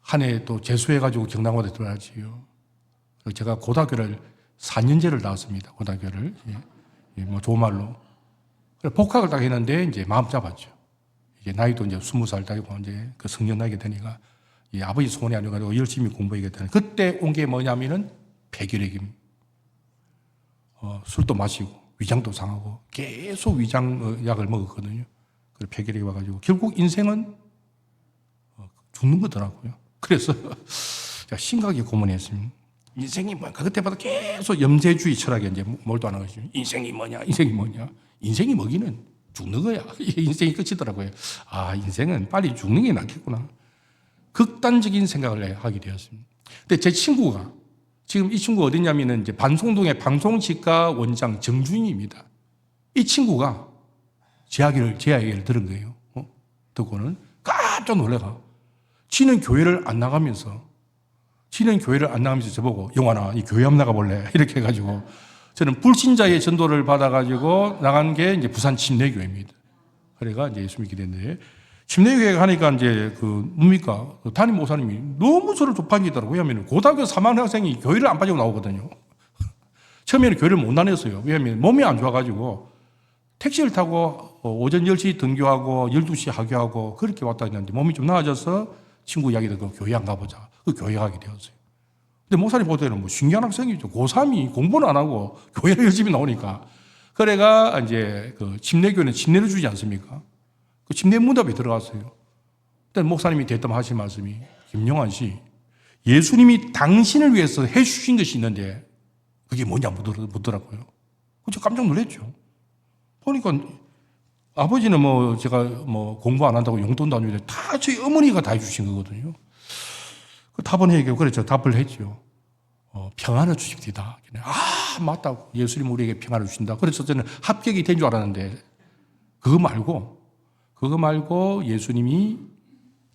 한 해 또 재수해가지고 경남고대 들어야지요. 제가 고등학교를 4년제를 나왔습니다. 고등학교를. 뭐 좋은 말로. 그래서 복학을 딱 했는데 이제 마음 잡았죠. 이제 나이도 이제 20살 되고 이제 그 성년 나이게 되니까 이 아버지 소원이 아니어가지고 열심히 공부해야겠다는. 그때 온 게 뭐냐면은 폐결핵입니다. 술도 마시고 위장도 상하고 계속 위장 약을 먹었거든요. 그래서 폐결핵이 와가지고 결국 인생은 죽는 거더라고요. 그래서 제가 심각하게 고민했습니다. 인생이 뭐야? 그때마다 계속 염세주의 철학에 이제 몰두 하는 거죠. 인생이 뭐냐? 인생이 뭐냐? 인생이 뭐기는 죽는 거야. 인생이 끝이더라고요. 아, 인생은 빨리 죽는 게 낫겠구나. 극단적인 생각을 하게 되었습니다. 근데 제 친구가 지금 이 친구 어디냐면은 이제 반송동의 방송치과 원장 정준입니다. 이 친구가 제 이야기를 들은 거예요. 듣고는 깜짝 놀래가. 지는 교회를 안 나가면서 저보고 영환아, 이 교회 한번 나가볼래? 이렇게 해가지고 저는 불신자의 전도를 받아가지고 나간 게 이제 부산 침례교회입니다. 그래가 이제 예수 믿게 됐는데 침례교회 가니까 이제 뭡니까? 담임 목사님이 너무 저를 좁아지더라고요. 왜냐하면 고등학교 3학년 학생이 교회를 안 빠지고 나오거든요. 처음에는 교회를 못 다녔어요. 왜냐하면 몸이 안 좋아가지고 택시를 타고 오전 10시 등교하고 12시 하교하고 그렇게 왔다 했는데 몸이 좀 나아져서 친구 이야기 듣고 교회 안 가보자. 그 교회 가게 되었어요. 근데 목사님 볼 때는 뭐 신기한 학생이죠. 고3이 공부는 안 하고 교회를 열심히 나오니까. 그래가 이제 침례교회는 침례를 주지 않습니까? 그 침례 문답에 들어갔어요. 그때 목사님이 대뜸하신 말씀이 김용환 씨, 예수님이 당신을 위해서 해주신 것이 있는데 그게 뭐냐 묻더라고요. 저 깜짝 놀랐죠. 보니까 아버지는 뭐 제가 뭐 공부 안 한다고 용돈도 안 주는데 다 저희 어머니가 다 해주신 거거든요. 그 답은 해요. 그래서 답을 했죠. 평안을 주십니다. 아, 맞다고. 예수님 우리에게 평안을 주신다. 그래서 저는 합격이 된 줄 알았는데 그거 말고 예수님이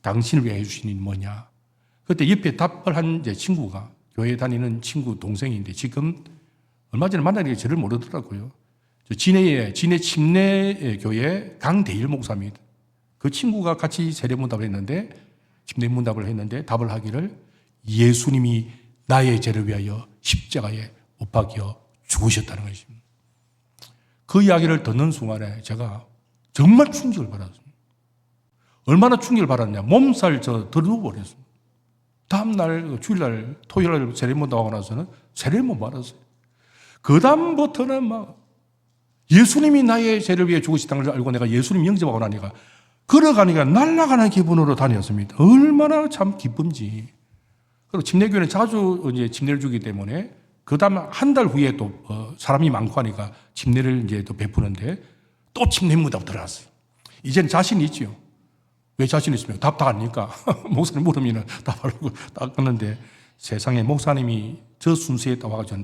당신을 위해 해주신 일이 뭐냐. 그때 옆에 답을 한 제 친구가 교회 다니는 친구 동생인데 지금 얼마 전에 만나니까 저를 모르더라고요. 진해 침례교회 강대일 목사입니다. 그 친구가 같이 세례문답을 했는데 침례문답을 했는데 답을 하기를 예수님이 나의 죄를 위하여 십자가에 못 박혀 죽으셨다는 것입니다. 그 이야기를 듣는 순간에 제가 정말 충격을 받았습니다. 얼마나 충격을 받았냐. 몸살 더 누워버렸습니다. 다음날 주일날 토요일날 세례문답하고 나서는 세례를 못 받았어요. 그 다음부터는 막 예수님이 나의 죄를 위해 죽으셨다는 걸 알고 내가 예수님 영접하고 나니까 걸어가니까 날아가는 기분으로 다녔습니다. 얼마나 참 기쁜지. 그리고 침례교회는 자주 이제 침례를 주기 때문에 그 다음 한 달 후에 또 사람이 많고 하니까 침례를 이제 또 베푸는데 또 침례문답 들어갔어요. 이제는 자신이 있죠. 왜 자신 있습니까? 답 다 아니까. 목사님 물으면 답하려고 딱 하는데 세상에 목사님이 저 순서에 따와가지고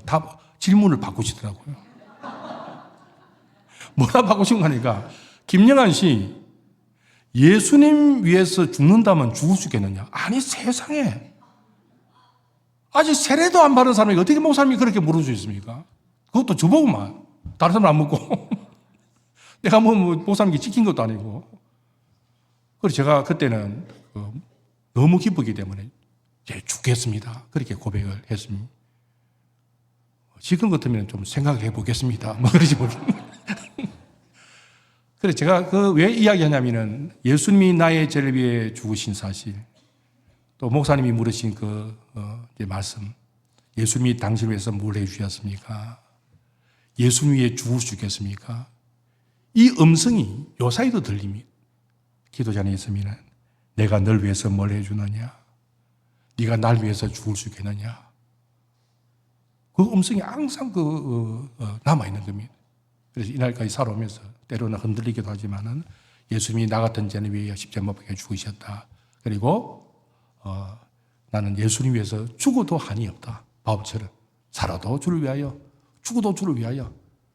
질문을 바꾸시더라고요. 뭐라 바꾸신 거니까 김영환 씨, 예수님 위해서 죽는다면 죽을 수 있겠느냐? 아니 세상에 아직 세례도 안 받은 사람이 어떻게 목사님이 그렇게 물을 수 있습니까? 그것도 저보고만 다른 사람 안 묻고 내가 뭐 목사님께 지킨 것도 아니고. 그래서 제가 그때는 너무 기쁘기 때문에 죽겠습니다. 그렇게 고백을 했습니다. 지금 같으면 좀 생각해 보겠습니다. 뭐 그러지 모르겠는데. 그래서 제가 왜 이야기하냐면은 예수님이 나의 죄를 위해 죽으신 사실, 또 목사님이 물으신 말씀, 예수님이 당신을 위해서 뭘 해주셨습니까? 예수님 위해 죽을 수 있겠습니까? 이 음성이 요사이도 들립니다. 기도 전에 있으면 내가 널 위해서 뭘 해주느냐? 네가 날 위해서 죽을 수 있겠느냐? 그 음성이 항상 남아있는 겁니다. 그래서 이날까지 살아오면서 때로는 흔들리기도 하지만은 예수님이 나 같은 죄를 위해 십자가 못 박혀 죽으셨다. 그리고 나는 예수님 위해서 죽어도 한이 없다. 바울처럼 살아도 주를 위하여, 죽어도 주를 위하여,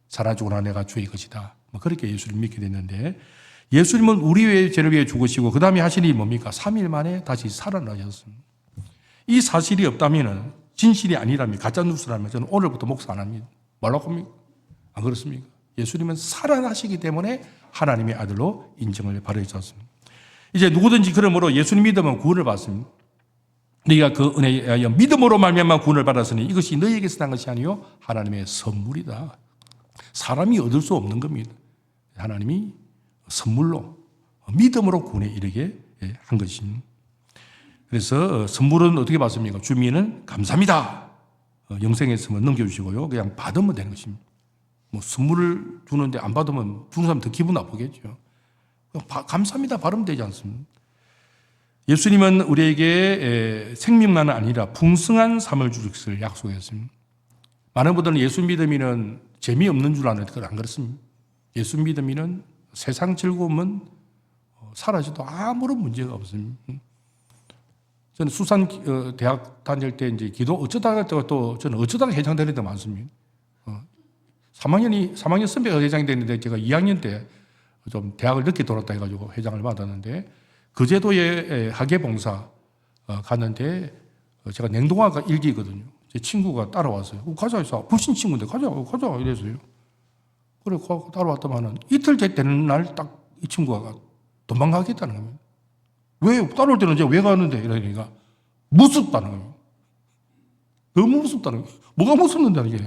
살아 죽으나 내가 주의 것이다. 뭐 그렇게 예수를 믿게 됐는데 예수님은 우리 위해 죄를 위해 죽으시고 그 다음에 하신 일이 뭡니까? 3일 만에 다시 살아나셨습니다. 이 사실이 없다면 진실이 아니라면 가짜 뉴스라면 저는 오늘부터 목사 안 합니다. 뭐라고 합니까? 안 그렇습니까? 예수님은 살아나시기 때문에 하나님의 아들로 인정을 받으셨습니다. 이제 누구든지 그러므로 예수님 믿으면 구원을 받습니다. 너희가 그 은혜에 의하여 믿음으로 말미암아 구원을 받았으니 이것이 너희에게서 난 것이 아니요 하나님의 선물이다. 사람이 얻을 수 없는 겁니다. 하나님이 선물로 믿음으로 구원에 이르게 한 것입니다. 그래서 선물은 어떻게 받습니까? 주민은 감사합니다. 영생의 선물 넘겨주시고요. 그냥 받으면 되는 것입니다. 뭐 선물을 주는데 안 받으면 주는 사람 더 기분 나쁘겠죠. 감사합니다. 받으면 되지 않습니까? 예수님은 우리에게 생명만은 아니라 풍성한 삶을 주실 것을 약속했습니다. 많은 분들은 예수 믿으면 재미없는 줄 아는데 그건 안 그렇습니다. 예수 믿으면 세상 즐거움은 사라져도 아무런 문제가 없습니다. 저는 수산 대학 다닐 때 이제 기도 어쩌다가 또 저는 어쩌다가 회장 되는 데 많습니다. 3학년 선배가 회장이 됐는데 제가 2학년 때 좀 대학을 늦게 돌았다 해가지고 회장을 받았는데 그 제도에 학예봉사 갔는데 제가 냉동화가 일기거든요. 제 친구가 따라왔어요. 가자 해서 불신 친구인데 가자 이랬어요. 그래 따라왔더만은 이틀 되는 날 딱 이 친구가 도망가겠다는 겁니다. 왜 따라올 때는 이제 왜 가는데 이러니까 무섭다는 거예요. 너무 무섭다는 거예요. 뭐가 무섭는다는 게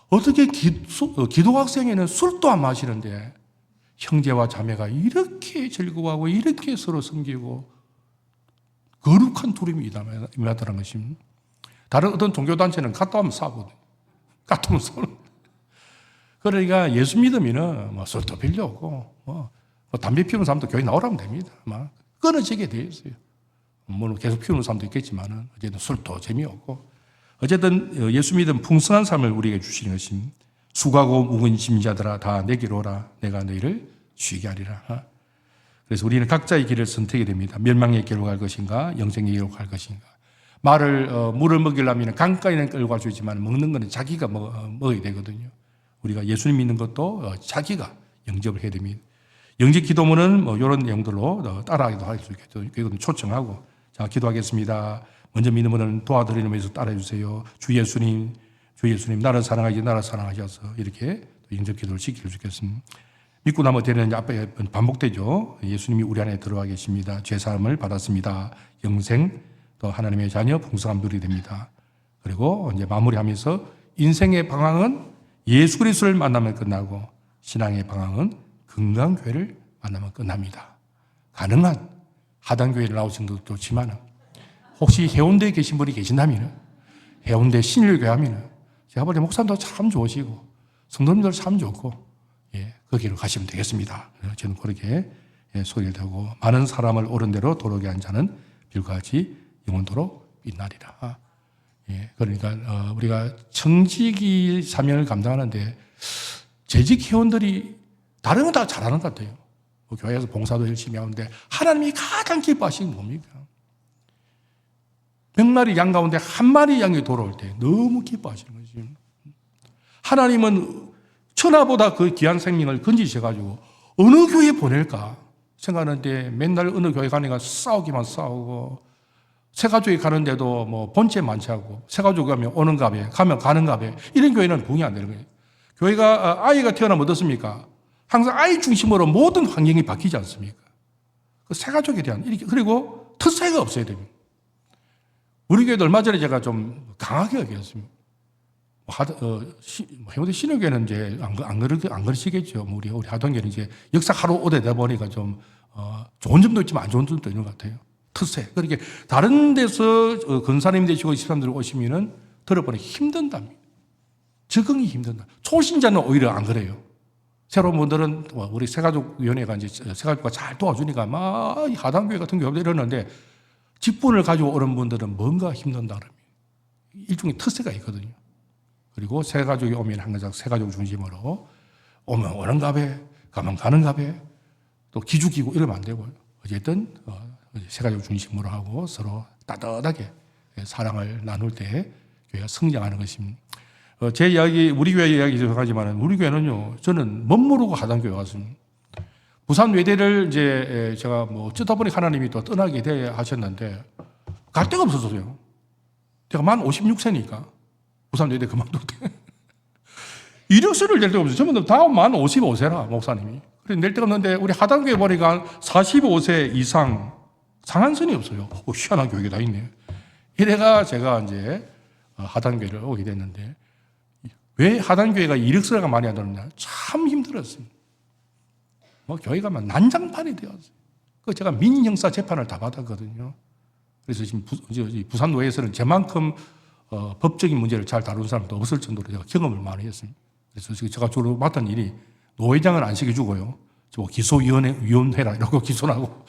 어떻게 기독학생에는 술도 안 마시는데 형제와 자매가 이렇게 즐거워하고 이렇게 서로 섬기고 거룩한 두림이 임하다는 것입니다. 다른 어떤 종교단체는 갔다 오면 싸거든요. 갔다 오면 싸거든요. 그러니까 예수 믿으면 뭐 술도 빌려오고 뭐 담배 피우는 사람도 교회 나오라면 됩니다. 막 끊어지게 되어 있어요. 물론 계속 피우는 사람도 있겠지만은 어쨌든 술도 재미없고 어쨌든 예수 믿음 풍성한 삶을 우리에게 주시는 것입니다. 수고하고 묵은 짐자들아 다 내게로 오라 내가 너희를 쉬게 하리라. 그래서 우리는 각자의 길을 선택이 됩니다. 멸망의 길로 갈 것인가 영생의 길로 갈 것인가. 물을 먹이려면 강가에는 끌고 갈 수 있지만 먹는 것은 자기가 먹어야 되거든요. 우리가 예수님 믿는 것도 자기가 영접을 해야 됩니다. 영접 기도문은 이런 내용들로 따라하기도 할 수 있겠죠. 그것은 초청하고 자 기도하겠습니다. 먼저 믿는 분은 도와드리는 면에서 따라해 주세요. 주 예수님 나를 사랑하지 나를 사랑하셔서 이렇게 영접 기도를 지킬 수 있겠습니다. 믿고 나면 되는 앞에 반복되죠. 예수님이 우리 안에 들어와 계십니다. 죄사함을 받았습니다. 영생 또 하나님의 자녀 풍성함 누리게 됩니다. 그리고 이제 마무리하면서 인생의 방향은 예수 그리스도를 만나면 끝나고 신앙의 방향은 건강교회를 만나면 끝납니다. 가능한 하단교회를 나오신 것도 좋지만 혹시 해운대에 계신 분이 계신다면 해운대 신일교회 하면 제가 볼 때 목사님도 참 좋으시고 성도님들 참 좋고 거기로 가시면 되겠습니다. 저는 그렇게 소리를 대고 많은 사람을 옳은 대로 도로게 한 자는 빛과 같이 영원토록 빛나리라. 그러니까 우리가 청지기 사명을 감당하는데 재직 회원들이 다른 건 다 잘하는 것 같아요. 교회에서 봉사도 열심히 하는데 하나님이 가장 기뻐하시는 게 뭡니까? 100마리 양 가운데 한 마리 양이 돌아올 때 너무 기뻐하시는 거죠. 하나님은 천하보다 그 귀한 생명을 건지셔가지고 어느 교회에 보낼까 생각하는데 맨날 어느 교회 가니까 싸우기만 싸우고 새가족이 가는데도 뭐 본체 많지 않고 새가족 가면 오는 값에 가면 가는 값에 이런 교회는 부응이 안 되는 거예요. 교회가 아이가 태어나면 어떻습니까? 항상 아이 중심으로 모든 환경이 바뀌지 않습니까? 그 새가족에 대한 이렇게 그리고 특색이 없어야 됩니다. 우리 교회도 얼마 전에 제가 좀 강하게 얘기했습니다. 해운대 신흥교회는 이제 안 그러시겠죠. 우리 하동교회는 이제 역사 하루 오래되다 보니까 좀 좋은 점도 있지만 안 좋은 점도 있는 것 같아요. 특색. 그렇게 다른 데서 권사님 되시고 집사람들 오시면은 들어보니 힘든답니다. 적응이 힘든다. 초신자는 오히려 안 그래요. 새로운 분들은 우리 새가족위원회가 이제 새가족과 잘 도와주니까 막 하단교회 같은 경우도 이러는데 직분을 가지고 오는 분들은 뭔가 힘든다 그럽니다. 일종의 특색이 있거든요. 그리고 새가족이 오면 항상 새가족 중심으로 오면 오는 값에 가면 가는 값에 또 기죽이고 이러면 안 되고요. 어쨌든 새가족 중심으로 하고 서로 따뜻하게 사랑을 나눌 때 교회가 성장하는 것입니다. 제 이야기, 우리 교회 이야기 좀 하지만 우리 교회는요, 저는 멋모르고 하단교회 왔습니다. 부산 외대를 이제 제가 뭐 어쩌다 보니 하나님이 또 떠나게 돼 하셨는데 갈 데가 없었어요. 제가 만 56세니까 부산 외대 그만둘 때 이력서를 낼 데가 없어요. 전부 다만 55세라 목사님이. 그래서 낼 데가 없는데 우리 하단교회 보니까 45세 이상 상한선이 없어요. 희한한 교육이 다 있네. 이래가 제가 이제 하단교회를 오게 됐는데 왜 하단교회가 이력서가 많이 안 들었냐? 참 힘들었어요. 뭐 교회가 막 난장판이 되었어요. 그 제가 민형사 재판을 다 받았거든요. 그래서 지금 부산 노예에서는 제만큼 법적인 문제를 잘 다루는 사람도 없을 정도로 제가 경험을 많이 했습니다. 그래서 지금 제가 주로 맡은 일이 노회장을 안 시켜주고요. 뭐 기소위원회라 이러고 기소하고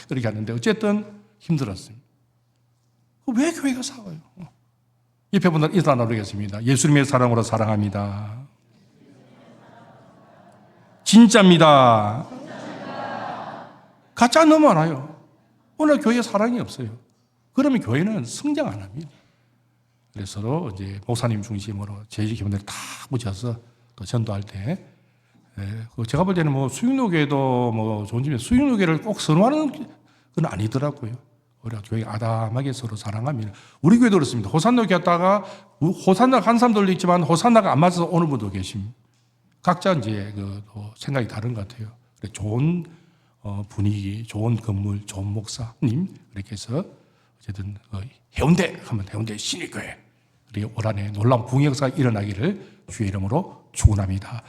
그렇게 하는데 어쨌든 힘들었습니다. 왜 교회가 싸워요? 옆에 분들 인사 나누겠습니다. 예수님의 사랑으로 사랑합니다. 진짜입니다. 가짜 너무 많아요. 오늘 교회에 사랑이 없어요. 그러면 교회는 성장 안 합니다. 그래서 서로 이제 목사님 중심으로 재직위원들 다 붙여서 또 전도할 때, 제가 볼 때는 뭐 수육노교회도 뭐 좋은 집에 수육노교회를 꼭 선호하는 건 아니더라고요. 우리가 교회 아담하게 서로 사랑하면 우리 교회도 그렇습니다. 호산노 갔다가 호산나 간 사람들도 있지만 호산나가 안 맞아서 오는 분도 계십니다. 각자 이제 생각이 다른 것 같아요. 좋은 분위기, 좋은 건물, 좋은 목사님 이렇게 해서 어쨌든 해운대 하면 해운대 신익교회 우리 올 한해 놀라운 붕역사가 일어나기를 주의 이름으로 축원합니다.